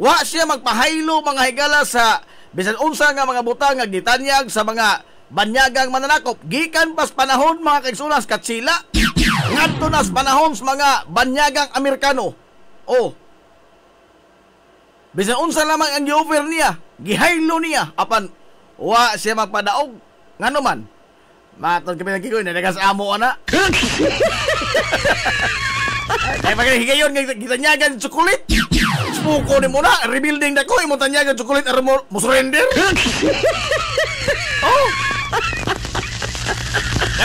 Wa siya magpahaylo mga higala sa bisan unsa nga mga butang nga gitanyag sa mga banyagang mananakop gikan pas panahon mga kaigsunas Katsila ngadto nas panahon sa mga banyagang Amerikano. Bisan unsa lamang ang gi-offer niya, gihaylo niya apan wa siya magpadaog ngano man. Matod kami nagkikoy na nagas amo ana. Ay magahigayon nga gitanyagan chocolate. Spuko ni mo na rebuilding na ko imo tanyagan chocolate aron mo surrender.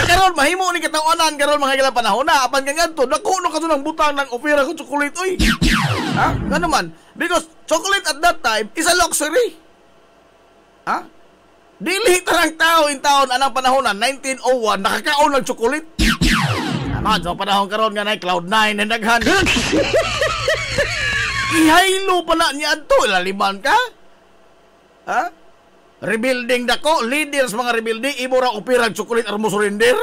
Karon mahimo ni katawanan karon mga gila panahon na apan gangadto dako no kadto ng butang ng opera ko chocolate oy. Ngano man? Because chocolate at that time is a luxury. Dili tarang tao in taon anang panahon na 1901 nakakaon ng chocolate. Mga sa panahon karon nga na Cloud9 na daghan. Ihaylo pala niya adto laliman ka? Rebuilding dako, leaders mga rebuilding, imo ra opera chocolate aron mo surrender.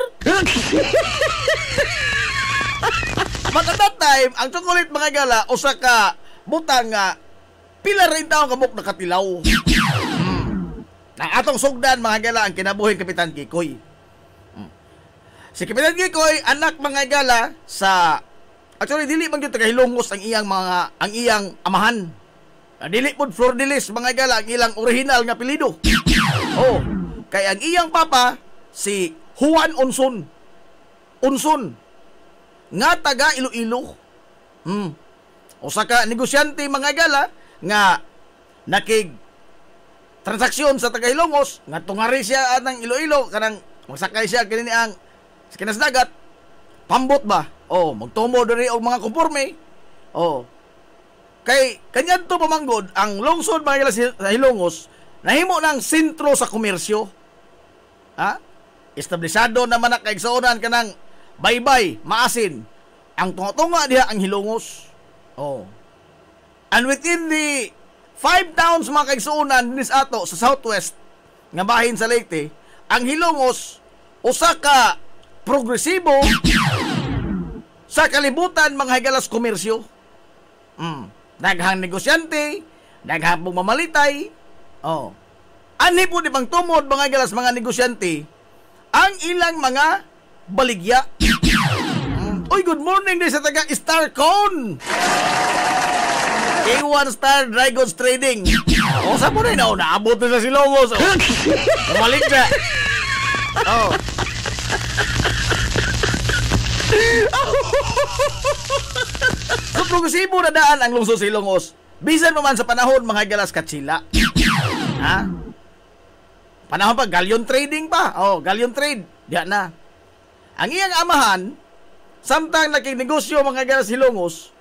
But at that time, ang chocolate mga gala usa ka butang nga pila rin taon kamok nakatilaw. Ang atong sugdan mga gala ang kinabuhing Kapitan Kikoy. Si Kapitan Kikoy anak mga gala sa actually dili man gyud taga Hilongos ang iyang amahan. Dili pod Flordilis mga gala ang ilang original nga apelyido. Kay ang iyang papa si Juan Unson nga taga Iloilo. Usa ka negosyante mga gala nga nakig transaksyon sa taga Hilongos nga tungari siya anang Iloilo kanang magsakay siya kini ang sa kinasdagat pambot ba magtumo diri og mga konporme kay kanyanto pamanggod ang lungsod mga gala sa Hilongos nahimo ng sentro sa komersyo. Establisado naman na kaigsuonan kanang baybay maasin ang tunga diha ang Hilongos. And within the 5 towns mga kaigsuonan dinis ato sa southwest nga bahin sa Leyte, ang Hilongos usa ka progresibo sa kalibutan mga higalas komersyo. Daghang negosyante, daghang mamalitay. Ani po di bang tumod mga higalas mga negosyante ang ilang mga baligya. Good morning din sa taga Starcon. A1 Star Dragons Trading. Sa po rin naabot na sa Hilongos. Kumalik siya. So progresibo na daan ang lungsod sa Hilongos. Bisan naman sa panahon mga galas Katsila. Panahon pa galleon trading pa. Galleon trade. Diyan na. Ang iyang amahan samtang nakignegosyo mga galas Hilongos,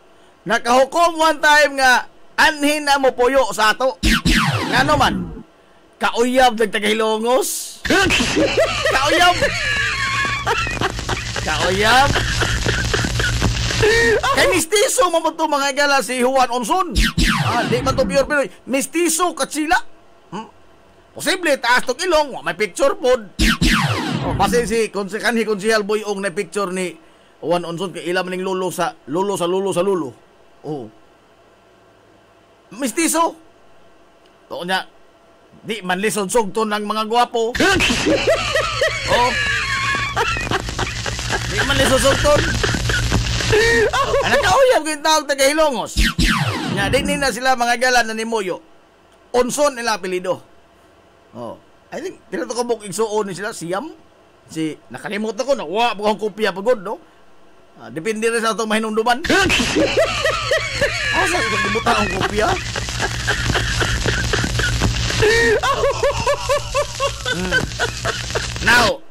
nakahukom one time nga anhin na mo puyo sa ato. Ngano man? Kauyab ng taga Hilongos. Kauyab. Kay mistiso mo to mga gala si Juan Unson. Di man to pure Pinoy. Mistiso Katsila. Posible taas tong ilong, may picture pod. Basin si konsehal Boyong na picture ni Juan Unson kay ila maning lulo sa lulo. Mistiso. To nya di man lisod sugton ng mga gwapo. Di man lisod sugton. Nakauyab ko yung tawag taga Hilongos. Nya din na sila mga gala na nimuyo. Onson nila apelido. Oh. I think tinato ko buk igsuon ni sila siyam. Si nakalimot ako na wa bukang kopya pagod no. Depende rin sa itong mahinungduman. Asa ko gibutan ang kopya? Now,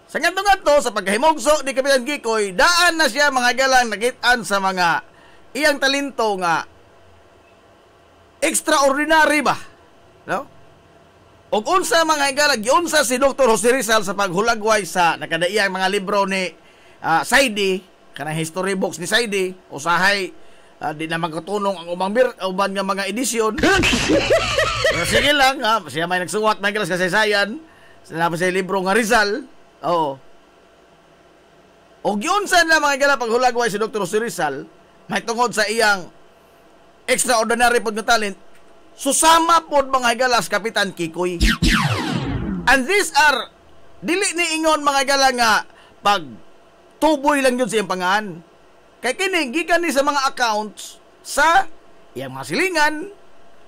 sa ngadto sa pagkahimugso ni Kapitan Kikoy, daan na siya mga galang nagitan sa mga iyang talento nga extraordinary ba? No? Og unsa mga galang giunsa si Dr. Jose Rizal sa paghulagway sa nakadaiyang mga libro ni Saidi, kanang history books ni Saidi, usahay di na magkatunong ang uban nga mga edisyon. Sige lang, siya may nagsuwat may galas kasaysayan. Sinabi sa libro nga Rizal. Oo. Og yun sa na mga gala paghulagway si Dr. Jose Rizal, may tungod sa iyang extraordinary pod nga talent, susama pod mga galas Kapitan Kikoy. And these are dili ni ingon mga gala nga pag tuboy lang yun sa iyang pangahan. Kaya kini gikan ni sa mga accounts sa iyang mga silingan,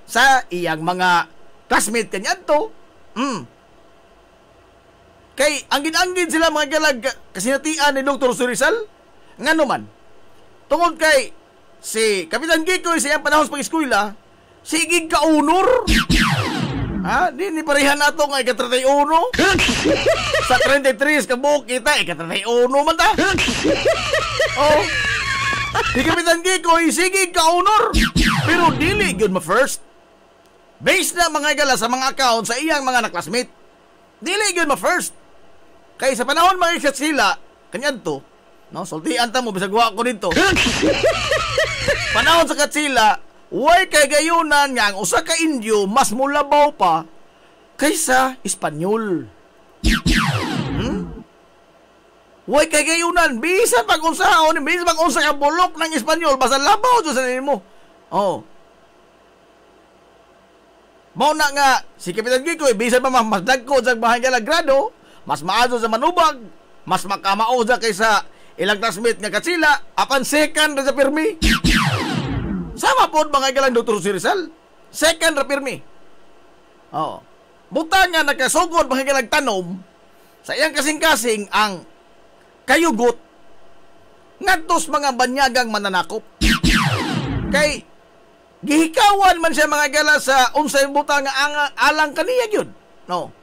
sa iyang mga classmate kanyanto. Kay anggid-anggid sila mga galag kasinatian ni Dr. Jose Rizal. Ngano man, tungod kay si Kapitan Kikoy sa iyang panahon sa pag-eskwela, sigig ka-honor. Di ni parehan nato nga ika-31. Sa 33 ka buok kita, ika-31 man ta. Oh. Si Kapitan Kikoy, sige ka-honor. Pero dili yun ma-first. Based na mga gala sa mga account sa iyang mga naklasmate. Dili yun ma-first. Kaya sa panahon mga ikat sila, kanyan to, no? Sultian ta mo, bisagwa ko dito. Panahon sa katsila, way kay gayunan nga ang usa ka Indio mas mulabaw pa kaysa Espanyol. Way kay gayunan, bisan pag-unsahon, bisan pag-unsa ka bulok ng Espanyol, basta labaw dyan sa nimo. Oh. Mao na nga, si Kapitan Kikoy, bisan pa mas dagko sa bahagala grado, mas maazo sa manubag, mas makamao sa kaysa ilang classmate nga katsila, apan second sa pirmi. Sama po mga galang Dr. Jose Rizal. Second ra pirmi. Oh. Buta nga nakasugod mga galang tanom, sa iyang kasing-kasing ang kayugot ngadtos mga banyagang mananakop. Kay gihikawan man siya mga gala sa unsay buta nga alang kaniya gyud. No.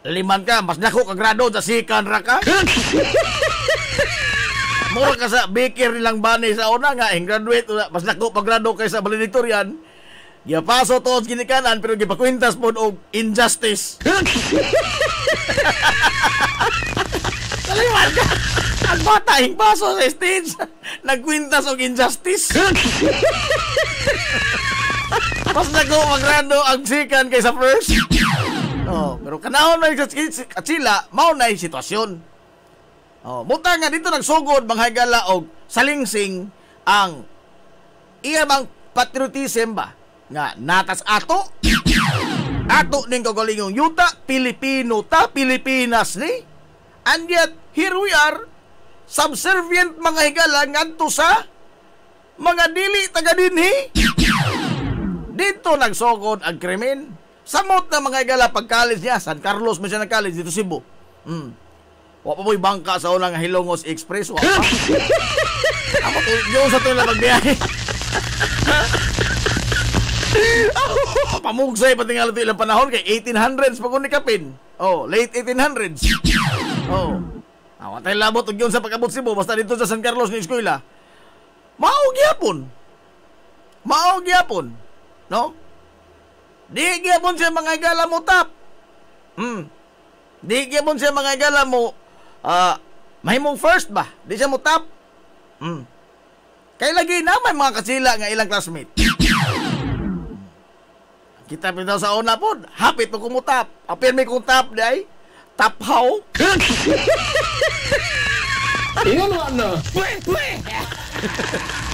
Liman ka, mas dako ka grado sa sikan ra ka. Mura ka sa baker nilang bani sa una nga, graduate, mas dako pa grado kay sa valedictorian. Gipaso to ginikanan pero gipakwintas pod og injustice. Kaliwan ka. Ang bata paso sa stage nagkwintas og injustice. Mas dako pa grado ang sikan kay sa first. Oh, pero kanahon na at sila, mao na yung sitwasyon. Oh, buta nga dito nagsugod banghagala og salingsing ang iyang patriotism ba nga natas ato ning kagalingong yuta Pilipino ta Pilipinas ni, and yet here we are subservient mga higala ngadto sa mga dili taga dinhi. Dito nagsugod ang krimen. Samot na mga igala pag-college niya, San Carlos man siya nag-college dito Cebu. Wa pa mo'y bangka sa unang Hilongos Express. Wa pa. Ako yun sa ito na magbiyahe. Pamugsay pati nga ito ilang panahon kay 1800s pag unikapin. Oh, late 1800s. Oh. Awatay labot og yun sa pag-abot Cebu basta dito sa San Carlos ni eskwela. Mao gyapon. No? Di gyapon siya mga igala mo tap. Di gyapon siya mga igala mo mahimong first ba? Di siya mo tap. Kaya lagi naman mga kasila nga ilang classmate. Kita pindaw sa una po, hapit mo kumutap. Apir may kung tap di ay taphaw. Ingon mo na.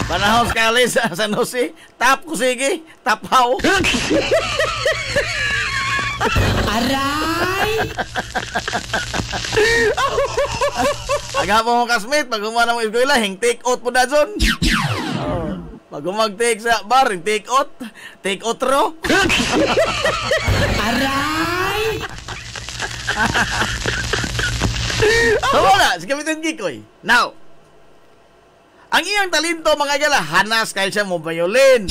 Panahon college sa San Jose, tap ko sige, taphaw. Aray! Aga po mga kasmate, pag humana mo eskwela, hing take out po na dyan. Pag mag-take sa bar, take out. Take outro. Aray! So wala, si Kapitan Kikoy. Now, ang iyang talento mga gala, hanas kay siya mo violin.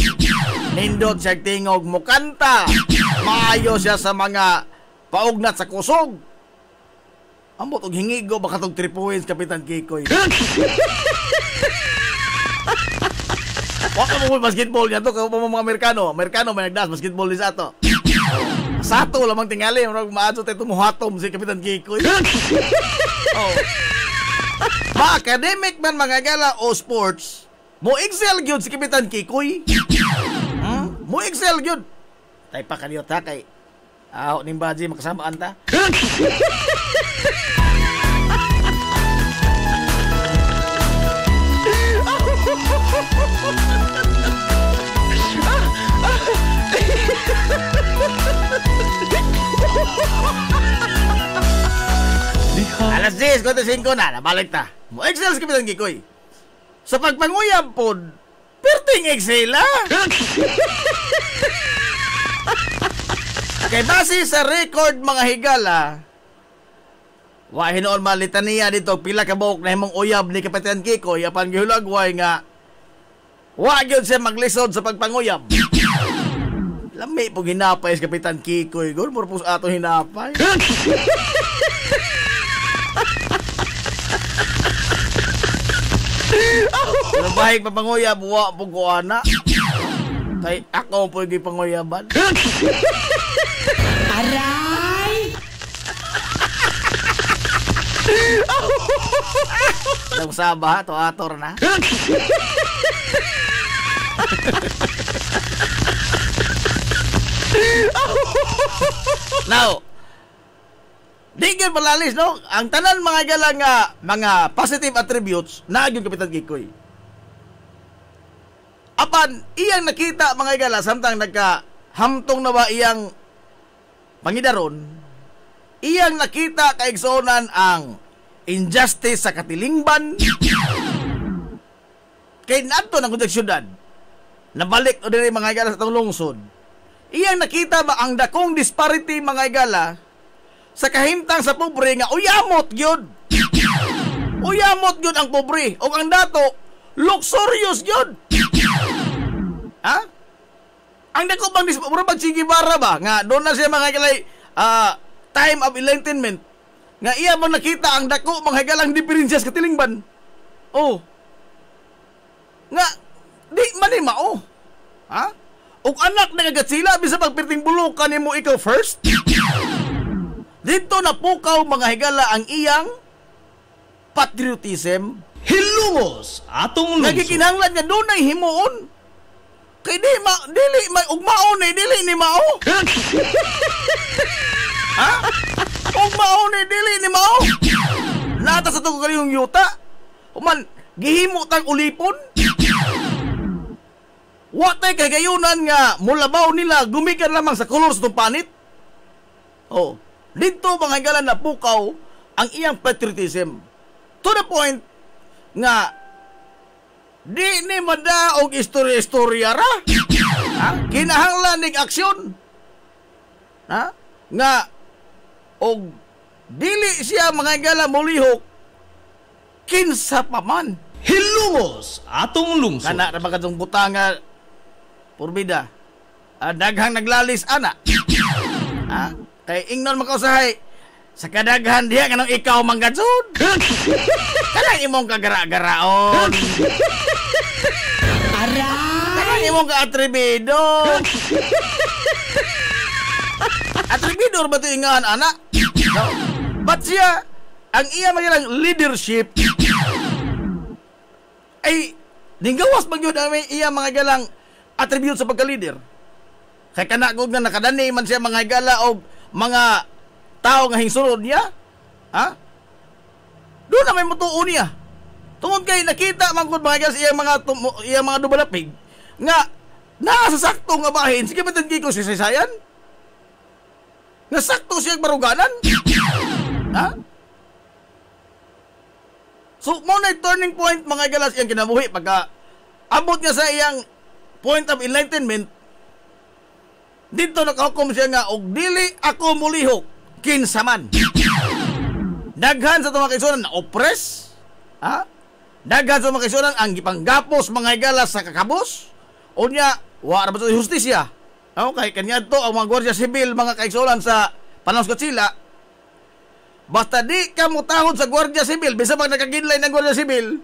Nindot siya tingog mo kanta. Maayo siya sa mga paugnat sa kusog. Ambot og hingigo baka tog 3 points Kapitan Kikoy. Waka mo basketball niya to, mga Amerikano. Amerikano may nagdas basketball ni sa to. Sato lamang tingali, maadto tayo tumuhatom si Kapitan Kikoy. Oh. Ma-academic man mga gala o sports, mo excel gyud si Kapitan Kikoy. Mo excel gyud. Tay pa kanyo ta kay aho ning baji makasamaan ta. Alas 10, konti 5 na, nabalik ta. Mo excel si Kapitan Kikoy. Sa pagpanguyab pod, perting excel ah. Kay base sa record mga higala, wa hinoon malitaniya dito pila ka buok na himong uyab ni Kapitan Kikoy apan gihulagway nga wa gyud siya maglisod sa pagpanguyab. Lami po hinapay si Kapitan Kikoy, gol purpose ato hinapay. Pero bahig papanguyab, wa po ko ana. Kay ako po yung panguyaban. Aray! Nang saba, to ator na. Now, di gyud palalis no, ang tanan mga gala nga mga positive attributes na gyud Kapitan Kikoy. Apan iyang nakita mga gala samtang nagka-hamtong na ba iyang pangidaron, iyang nakita kaigsuonan ang injustice sa katilingban. Kay nato ng syudad, nabalik o diri mga gala sa tong lungsod. Iyang nakita ba ang dakong disparity mga gala sa kahimtang sa pobre nga uyamot gyud. Uyamot gyud ang pobre o ang dato luxurious gyud. Ha? Ang dako bang disparity pag sigibara ba nga doon na siya mga galay time of enlightenment nga iya bang nakita ang dako mga galang diferensya sa katilingban. Oh. Nga di man ni mao. Ha? Og anak na agad sila bisa pagperting bulukan nimo ikaw first. Dito na pukaw mga higala ang iyang patriotism. Hilumos atong lungsod. Nagikinahanglan nga doon ay himuon. Kay dili ugmaon eh, dili ni mao. Ha? Ugmaon eh, dili ni mao. Nata sa tugo yung yuta. Uman, gihimo tang ulipon. Watay kagayunan nga mulabaw nila gumikan lamang sa kolor sa panit. Oh, dito mga higala na pukaw ang iyang patriotism. To the point nga di ni madaog istorya-istorya ra. Ha? Kinahanglan ning aksyon. Ha? Nga og dili siya mga higala mulihok kinsa pa man. Hilumos atong lungsod. Kana ra ba kadtong butanga purbida. Daghang naglalis ana. Ha? Kay ingnon makausahay sa kadaghan diha kanang ikaw manggadzud. Kanang imong kagara-garaon. Kanang imong ka-atrebido. Atrebido ba ito ingaan ana? No. But siya ang iya magilang leadership ay ninggawas man yun ang iya mga galang attribute sa pagka-leader. Kaya kanagod nga nakadani man siya mga gala o mga tao nga hingsunod niya. Ha? Doon na may mutuon niya. Tungod kay nakita man gud mga gala sa iya mga dubalapig nga nasa sakto nga bahin sige Kapitan Kikoy si Sayan. Nga sakto siya baruganan. Ha? So, mo na turning point mga galas iyang kinabuhi pagka abot niya sa iyang point of enlightenment, dito nakahukom siya nga, og dili ako mulihok, kinsaman. Daghan sa mga kaisunan na oppress, ha? Daghan sa mga kaisunan ang gipanggapos mga higala sa kakabos, o niya, wala ba ito justisya? Okay, kanya to ang mga Guardia Civil, mga kaisunan sa panahon sa Godzilla, basta di ka mo tahod sa Guardia Civil, bisa pag nakaginlay ng Guardia Civil,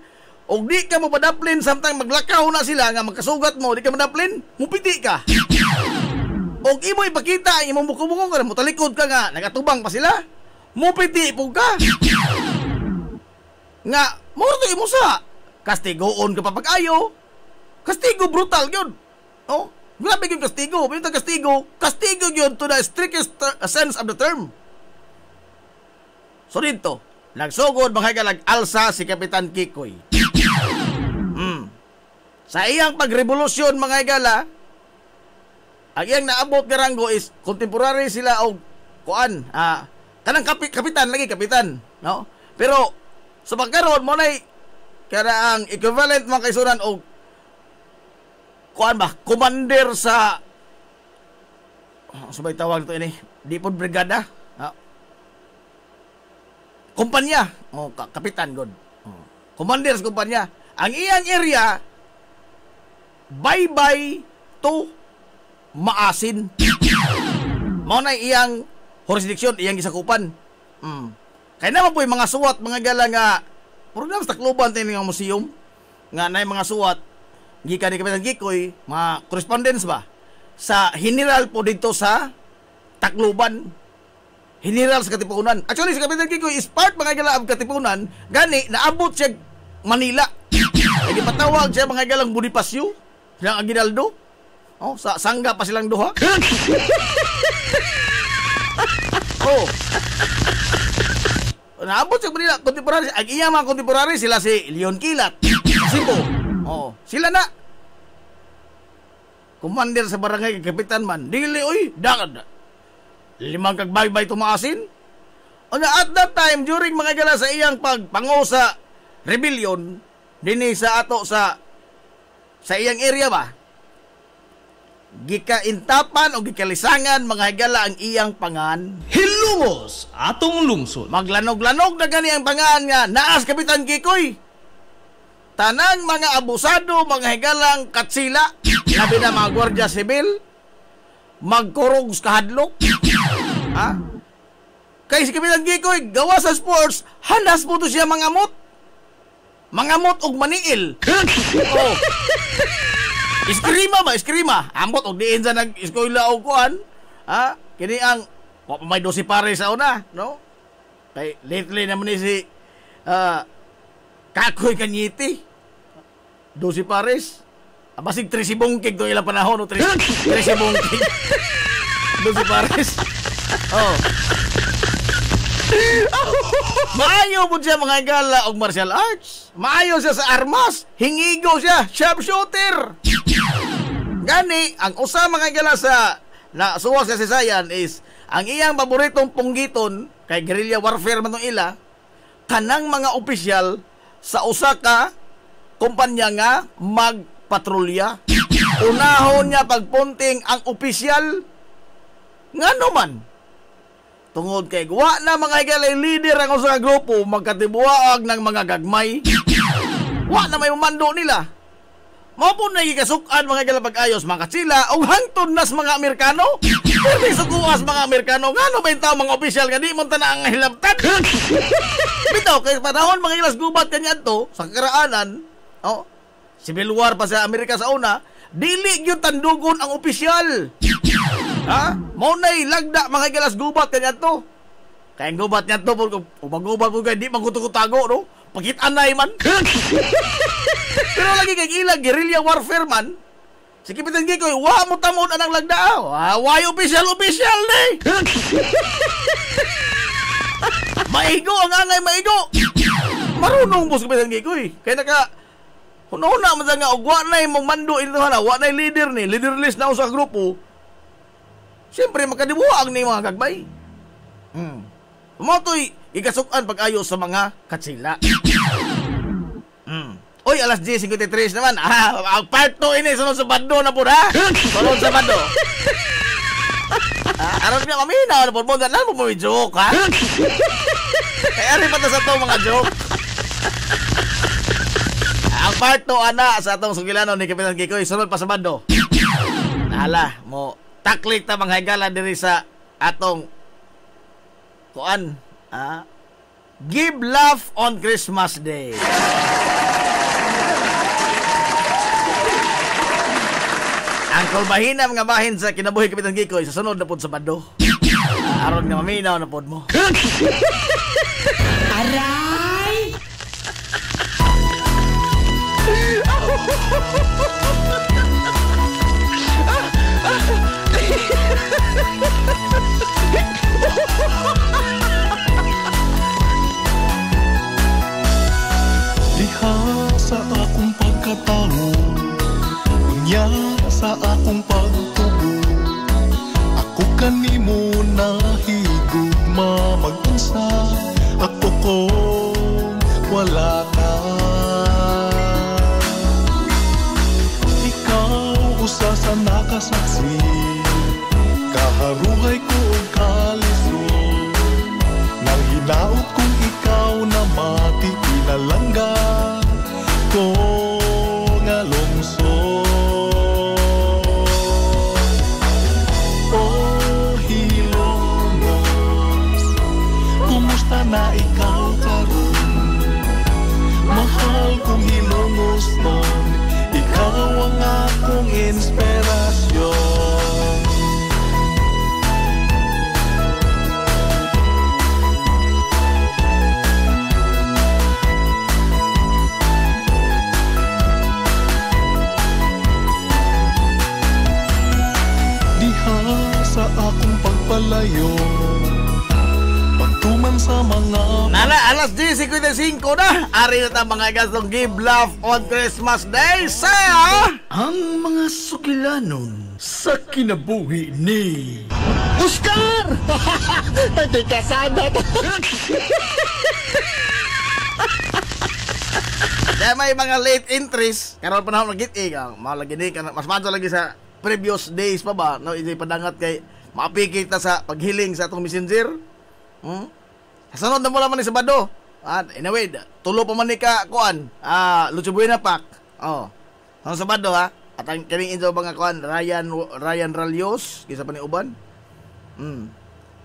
o di ka mo padaplin, samtang maglakaw na sila nga magkasugat mo, di ka madaplin, mupiti ka. O imo ipakita, imong buko-buko ka, mutalikod ka nga, nagatubang pa sila, mupiti po ka. Nga, murto imo sa, kastigoon ka pa pag-ayo, kastigo brutal yun. Oh, grabe yung kastigo. Pero kastigo yun to the strictest sense of the term. So dito, nagsugod mga alsa si Kapitan Kikoy. Sa iyang pagrevolusyon mga higala, ang iyang naabot garanggo is contemporary sila o kuan. Kanang kapitan lagi, kapitan. No? Pero, sa pagkaroon mo na kaya ang equivalent mga kaisunan o kuan ba, commander sa sabay tawag ito ini, di po brigada, kumpanya, kapitan god, commander sa kumpanya. Ang iyang area bye-bye to Maasin. Mao na iyang jurisdiction, iyang gisakupan. Kaya naman po yung mga suwat, mga gala nga program sa Tacloban tayo ng museum nga na yung mga suwat gikan ni Kapitan Kikoy, mga correspondence ba sa general po dito sa Tacloban, general sa Katipunan. Actually si Kapitan Kikoy is part mga gala of Katipunan, gani naabot siya Manila. Nagipatawag siya mga galang Bonifacio, silang Aguinaldo. Sa sangga pa silang duha. Naabot siya Manila, contemporary. Ang iya mga contemporary sila si Leon Kilat, Sipo. Sila na. Commander sa barangay, kapitan man. Dili, oy, dakad. 5 kagbay-bay tumaasin. At that time, during mga gala sa iyang pagpango sa rebellion, dini sa ato sa iyang area ba, gikaintapan o gikalisangan mga higala ang iyang pangan. Hilungos atong lungsod. Maglanog-lanog na gani ang pangan nga naas Kapitan Kikoy. Tanang mga abusado, mga higalang katsila, labi na mga Guardia Civil, magkurog sa kahadlok. Kay si Kapitan Kikoy, gawa sa sports, hanas po to siya mangamot og maniil. Iskrima. Ambot og diin sa nag-eskwela o kuan. Kini ang may 12 pare sa una, no? Kay lately naman ni si Kakoy Kanyiti. 12 pares. Basig 13 bungkig to ilang panahon, no? 13 bungkig. 12 pares. Maayo po siya mga gala og martial arts. Maayo siya sa armas. Hingigo siya, sharpshooter. Gani, ang usa mga gala sa nasuwas sa Sayan is ang iyang paboritong punggiton kay guerrilla warfare man tong ila, kanang mga opisyal sa usa ka kumpanya nga magpatrolya. Unahon niya pagpunting ang opisyal ngano man. Tungod kay wa na mga higalay leader ang usa ka grupo magkatibuaag ng mga gagmay. Wa na may umando nila. Mao po na gikasukan mga galapag-ayos mga katsila o hangtod nas mga Amerikano. Pero sukuas mga Amerikano ngano ba yung mga opisyal nga di mo tanang ang hilabtan. Bitaw kay panahon mga ilas gubat kanya to sa karaanan, Civil War pa sa Amerika sa una, dili gyud tandugon ang opisyal. Mao nay lagda mga ilas gubat kanya to. Kay ang gubat niya to pag gubat po kay di magkutukutago, no? Pagit-anay man. Pero lagi kay ilang guerrilla warfare man. Si Kapitan Kikoy, wa mo tamod anang lagda. Why official ni. Maigo ang angay maigo. Marunong po si Kapitan Kikoy. Kaya hununa man nga og wa nay mando ito na, wa nay leader ni, leaderless na sa grupo. Siyempre makadibuang ni mga gagbay. Motoy ikasukan pag-ayo sa mga katsila. Oy, alas 10:53 naman. Ang part 2 ini sunod sa bando na po ha. Sunod sa bando. Aron niya kami na po mo na mo joke ha. Kaya rin pa sa to mga joke. Ang part 2 ana sa atong sugilanon ni Kapitan Kikoy sunod pa sa bando. Hala mo taklik ta mga higala diri sa atong kuan. Give laugh on Christmas Day. Ang kulbahina mga bahin sa kinabuhi Kapitan Kikoy sa sunod na pod sa bando. Aron nga maminaw na pod mo. Aray! Diha sa akong pagkatao, unya sa akong pagtubo, ako kanimo nahigugma mag-unsa, ako kung wala ka. Ikaw usa sa nakasaksi, kaharuhay ko og kalisod, nang hinaot kong ikaw na mati pinalangga ko nga lungsod. Na ikaw karon, mahal kong hilongos nun, ikaw ang akong inspirasyon. Diha sa akong pagpalayo, tuman sa mga alas 10:55 na. Ari na ta mga gastong give laugh on Christmas Day sa ang mga sugilanon sa kinabuhi ni Oscar! Pati kasada to. Kaya may mga late entries karon panahon nagit malagi ni mas madto lagi sa previous days pa ba no hindi padangat kay mapikit ta sa paghiling sa atong messenger. Sunod na mo naman ni Sabado. Anyway, tulo pa man ni ka kuan. Lucho Buena Pak. Ang Sabado ha. At ang kining injo mga kuan Ryan Ralios kisa pa ni uban.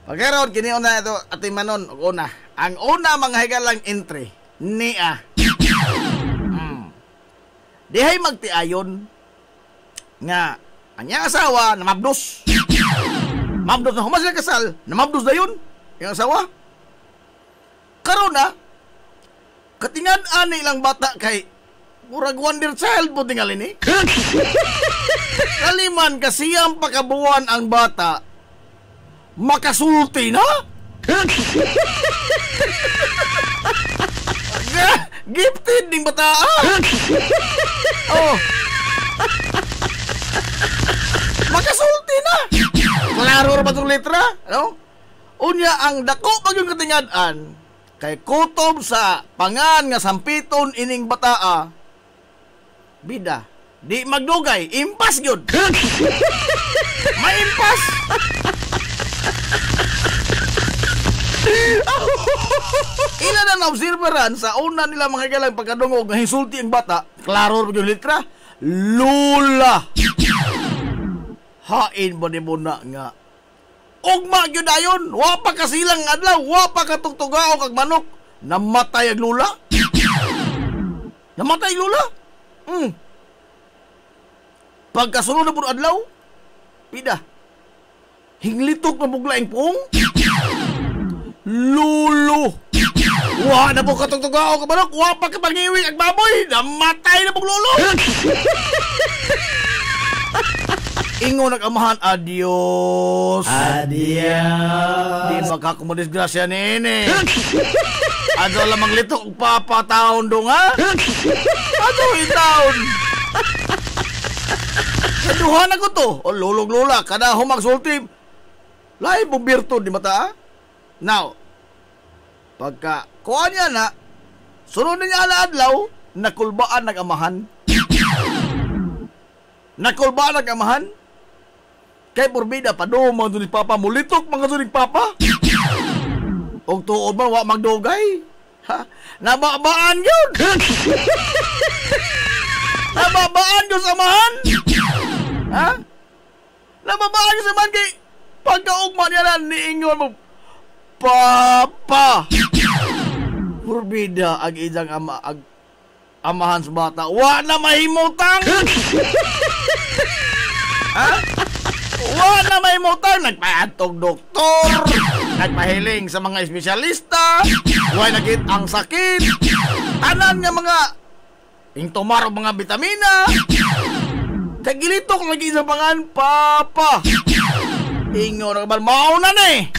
Pagkaron kini una ito ating manon una. Ang una mga higalang entry niya. Dihay magtiayon nga anya asawa na mabdos. Mabdos na humas sila kasal. Na mabdos dayon. Yung asawa karon na katingad ani lang bata kay murag wonder child po tingali ni kaliman kasi ang pakabuan ang bata makasulti na gifted ding bata makasulti na klaro ba itong letra no? Unya ang dako pag yung katingad-an kay kutob sa pangan nga sampiton ining bataa bida di magdugay impas gyud maimpas ila na naobserbaran sa una nila mga galang pagkadungog nga hisulti ang bata klaro gyud litra lula hain ba ni muna nga ugma gyud ayon, wa pa kasilang adlaw, wa pa katugtugao kag manok, namatay ang lula. Namatay lula. Pagkasunod na pud adlaw, pida. Hinglitok na buglaing pung. Lulo. Wa na po katugtugao kag manok, wa pa kapangiwi kag baboy, namatay na pug lulo. Ingo nag-amahan, adios. Adios. Di makakumodisgrasya nini. Adyo lang maglitok papataon dong ha. Adyo itaon. Kaduhan ako to. O lulog-lula. Kada humagsulti. Lahi mo birtud di mata ha. Now, pagka kuha niya na, sunod na niya ala adlaw, nakulbaan nag-amahan. Nakulbaan nag-amahan. Kay porbida padumang ni Papa, mulitok mga ni Papa. Og tuod man wa magdugay. Ha? Nababaan yun. Nababaan yun sa amahan. Ha? Nababaan yun sa amahan kay pagkaugma niya na niingon mo, Papa. Porbida ang ijang amahan sa bata. Wa na mahimutang. Ha? Wa na mahimutang. Nagpaatog doktor. Nagpahiling sa mga espesyalista. Wa nakit ang sakit. Tanan nga mga tumaro mga bitamina. Kagilitok lagi sa pangan, Papa. Ingo na kabal, mauna na eh.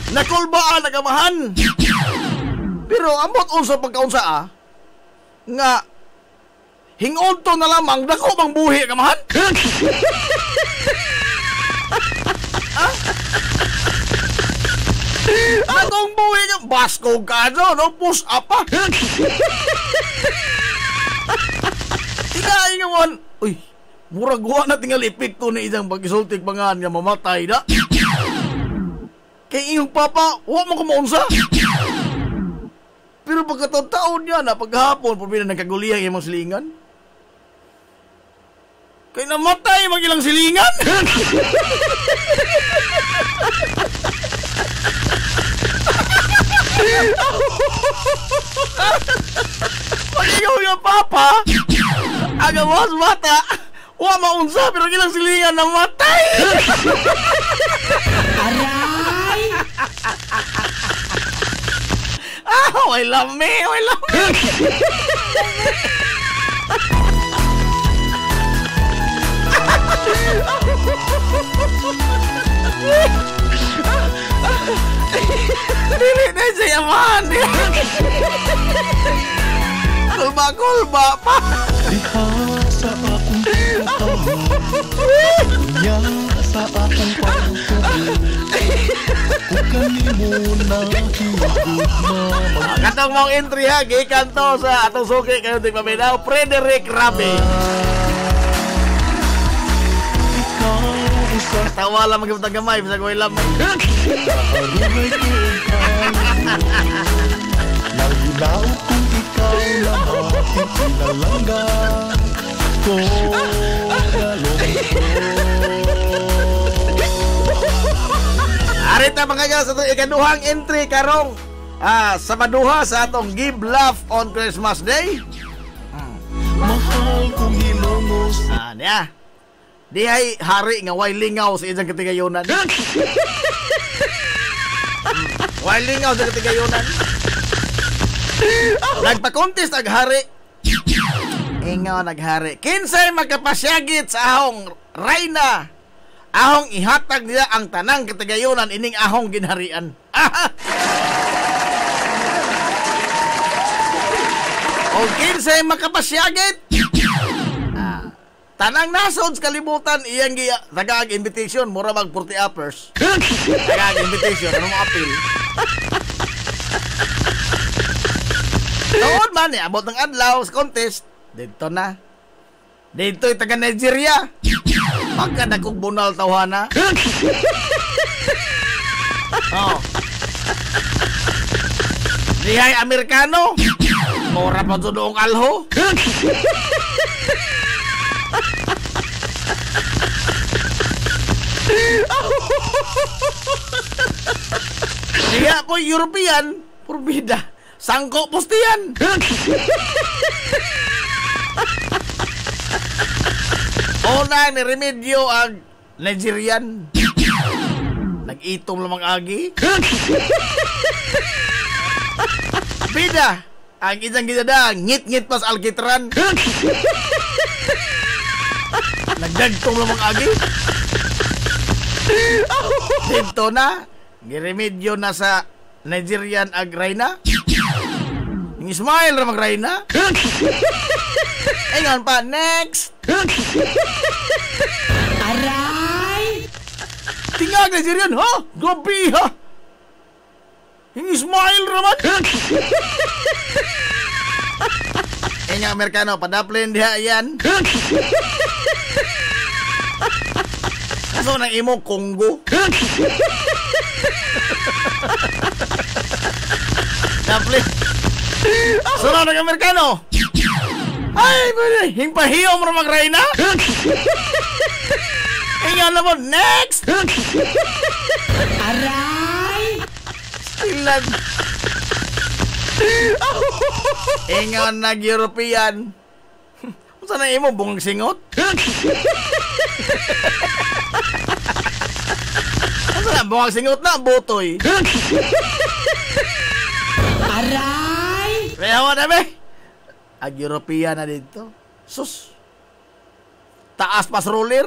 Nakulbaan nagamahan. Pero ambot unsa pagkaunsa nga hingod to na lamang dako bang buhi kamahan. Akong buhi nga basko ka no push up pa. Tingay nga man. Uy, murag wa na tingal epekto ni isang pag-isultik pangan nga mamatay na. Kay iyong Papa, wa mo kumaunsa. Pero pagkataon niya na paghapon, pabila nagkaguliyang imong silingan. Kay namatay magilang silingan. Pag-ikaw yung Papa, agawas bata, wa maunsa pero gilang silingan namatay. Aray! Way lame. Dili na siya man. Kulba pa. Diha sa akong niya sa akong pagkukulit. Kung kanimo na higod na katong mong entry ha, gikan to sa atong suki kayo di paminaw, Frederick Rabi. Katawa lang magkita gamay, bisa ko ilam. Nagulaw kung ikaw lang aking pinalangga ko Arita mga guys, sa ikaduhang entry karong sa maduha sa atong Give Laugh on Christmas Day. Mahal kong hilongos. Niya. Dihay hari nga way lingaw sa isang katigayonan. Way lingaw sa katigayonan. Nagpa-contest ang hari. Ingaw naghari. Kinsay magkapasyagit sa ahong Rayna. Ahong ihatag nila ang tanang katigayonan ining ahong ginharian. O kinsay makapasyagit. Tanang nasod sa kalibutan iyang tagag invitation mura mag 40 uppers. Tagag invitation anong appeal. Noon man abot ng adlaw sa contest dito na. Dito taga Nigeria. Pagkadakog bunal tawhana. Oh. Dihay Amerikano. Mura pa doong alho. Diya ko European, purbida. Sangko pustian. Una ni remedyo ang Nigerian. Nag-itom lamang agi. Bida, ang isang ginada, ngit-ngit pas alkitran. Nagdagtong lamang agi. Dito na, giremedyo na sa Nigerian ag Rayna. Ng Ismail ra mag Rayna. Ingon pa, next. Aray! Tingag Nigerian, ha? Gabi, ha? Ismail raman. Nga Amerikano, padaplin diha yan. Kaso nang imo Congo. Daplin. Sunod ng Amerikano. Ay, himpahiyom ra magrayna. Nga na mo, next. Aray. Stilan. Ingon nag-European. Saan na imo bungang singot? Saan na bungang singot na butoy? Aray! Rehawa na be. Ag-European na dito. Sus. Taas pas roller.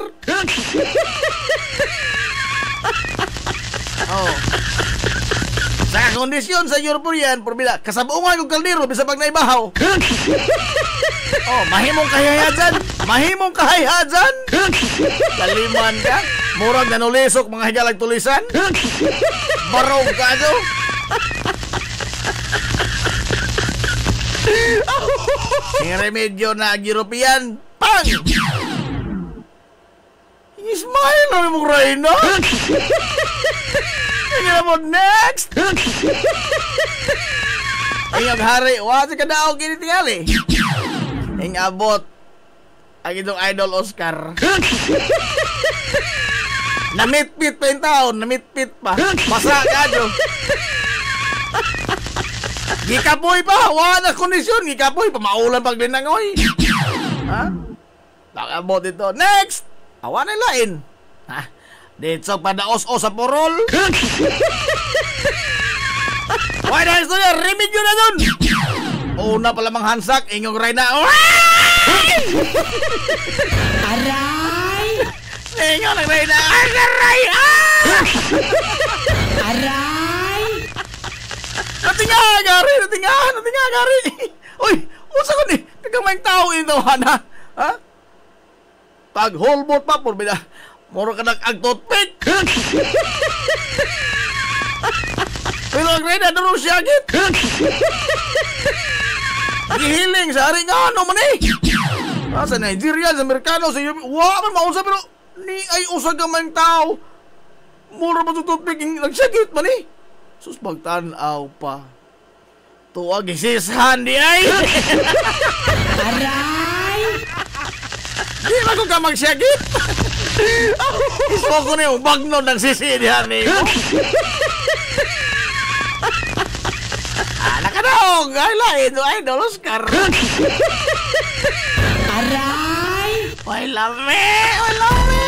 Oh. Sa kondisyon sa European, porbida, kasabuungan kong kaldero, bisa pag naibahaw. Oh, mahimong kahayhadsan. Mahimong kahayhadsan. Kaliman ka. Murag nanulisok, mga higalag tulisan. Barog ka, do. Yung remedyo na European, pang! Ismail na mong reyna. Tingnan mo, next! Ang hari, wala ka daw kinitingali. Ang abot ang itong idol Oscar. Namitpit pa yung taon, namitpit pa. Basa ka, Jo. Gikapoy pa, wala na kondisyon. Gikapoy pa, maulan pag linangoy. Ha? Nakabot ito. Next! Awa na lain. Ha? Dito padaos-o sa porol. Why na ito niya? Remedyo na dun. Una pala mang hansak, inyong ray na. Aray! Inyong lang ray na. Aray! Aray! Natinga, gari. Uy, usa ko ni. Kagamay tao ito, hana. Ha? Pag holbot pa, porbida. Moro ka nag-agtotpik. Pero ang rin, ano siya agit? Gihiling sa haring ano man eh. Sa Nigeria, sa Amerikano, sa Europe, man mausap, pero ni ay usag ka man tao. Moro pa sa totpik, nagsagit man eh. Sus, magtanaw pa. Tuwag isishan di ay. Aray! Di ba ko ka magsagit? Ispo ko na yung bagno ng sisidihan ni mo. Nakadaog! Ay, lain, idol Oscar. Aray! Ay, lame! Ay, lame!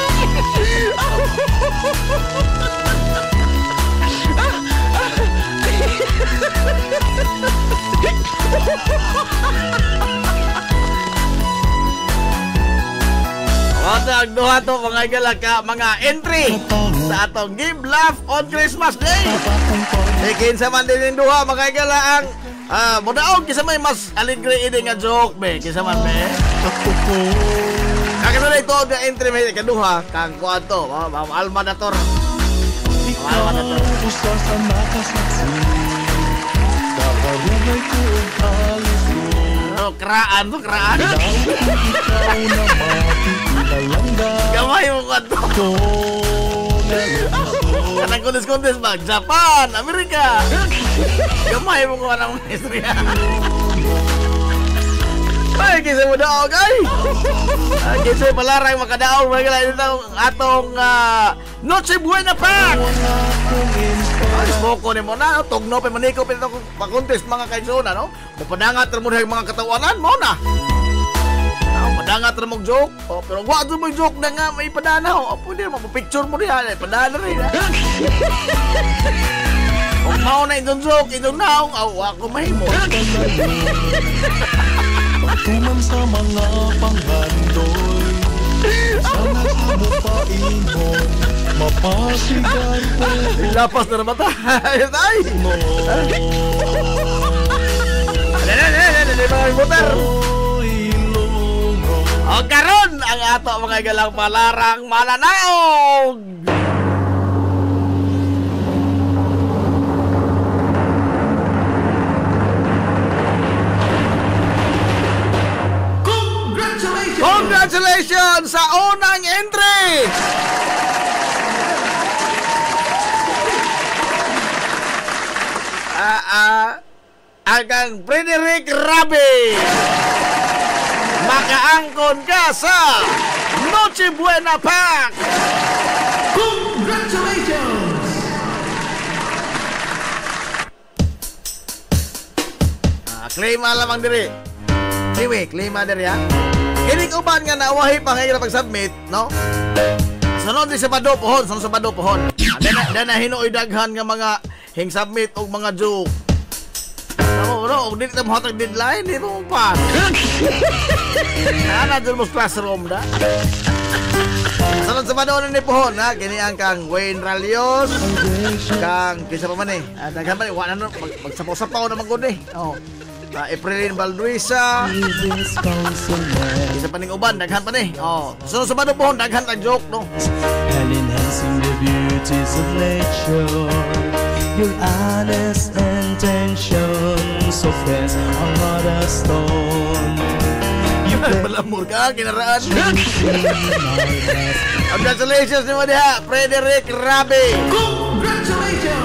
Watag duha to mga galaka, mga entry sa atong Give Laugh on Christmas Day. Ikin sa man din duha mga gala ang mudaog kisa may mas aligre ini nga joke be kisa man be. Kaya ito ang entry may kaduha kang kuanto, Almadator. Usa sa nakasaksi kabarugay ko ang halos mo. Keraan. Ikaw na matikilalangga. Gamay mo kuanto. Kanang kontes ba? Japan, Amerika. Gamay mo kuha ng maestriya. Ay, kisa mo daog ay. Kisa palarang makadaog mga atong Noche Buena Pack. Ay, smoko ni mo na, tugno pa maniko pa itong pakontes mga kaisona, no? Mapadangat rin mo na yung mga katawanan mo na. Padangat rin mong joke. Pero wag mo yung joke na nga may padana. Pwede mo, picture mo riyan. Padana rin. Kung mao na itong joke, itong naong, ako mahimo. Pagtuman sa mga panghandoy, sana sa mupain mo, mapasigan ko. Lapas na naman tayo. Ay! Mga motor. O karon ang ato mga galang palarang mananaog. Congratulations sa unang entry! Agang Frederick Rabi, makaangkon ka sa Noche Buena Pack. Congratulations! Claim lamang diri. Anyway, claim diri ha. Kining uban nga nawahi pa nga pag-submit, no? Sunod di Sabado pohon, sunod Sabado pohon. Dana hinuoy daghan nga mga hing submit og mga joke. Tamo no, og dili ta mo hatag deadline, di mo pass. Ana dul mo classroom da. Sunod Sabado na ni pohon ha, kini ang kang Wayne Ralios, kang kisa pa man eh. Daghan pa wa na magsapaw-sapaw na magud eh. Oh. Efrain Balduisa, isa pa ning uban, daghan pa ni. Oh, so sa Sabado pohon daghan ang joke no. And enhancing the beauties of nature, your honest intention, so fresh ang heart of stone. You Balamur ka, kinaraan. Congratulations naman diha, Frederick Rabi. Congratulations!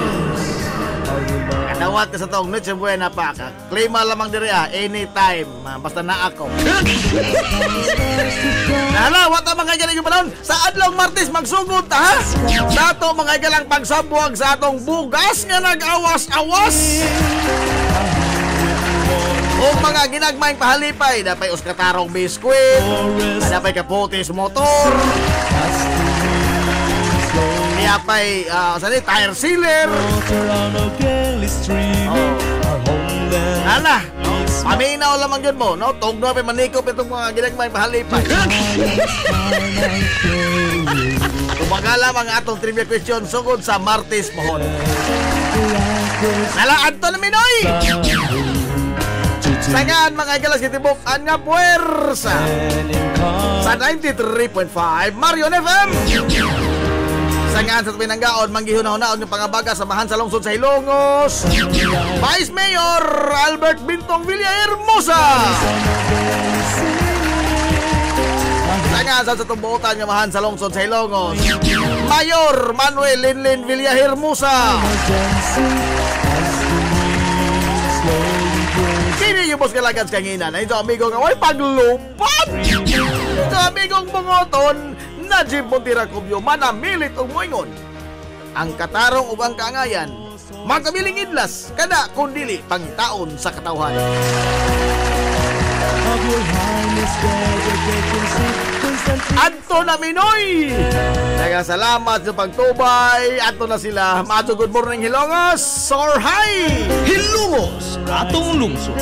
Nawat ka sa tong Noche Buena Pack. Claim lamang diri anytime. Basta na ako. Hala, wata mga galing yung panahon. Sa adlong Martes magsugod ta ha. Sa ato mga galang pagsabuag sa atong bugas nga nag-awas-awas. O mga ginagmayng pahalipay, dapay uskatarong biskwit, dapay kapotis motor. Dapay sali tire sealer. Ana, paminaw lamang yun mo, no? Tugno pa manikop itong mga ginagmay pahalipay. Kumagala mga atong trivia question sugod sa Martes pohon. Nalaan to na Minoy! Sangan mga igalas kitibukan nga puwersa sa 93.5 Marion FM. Sangan sa Pinanggaon, manggihuna-hunaon yung pangabaga sa Mahan sa Lungsod sa Ilongos. Vice Mayor Albert Bintong Villahermosa. Sangan sa tumbuotan yung Mahan sa Lungsod sa Ilongos. Mayor Manuel Linlin Villahermosa. Kini yung boss kalagad kanginan. Ito amigo nga, way paglupad. Ito amigong bungoton. Najib Montira Cubio manamilit og moingon. Ang katarong ug ang kaangayan magkabiling idlas kada kun dili pangitaon sa katawhan. Adto na Minoy. Salamat sa pagtubay. Adto na sila. Mato good morning Hilongos. Sor hi. Hilongos atong lungsod.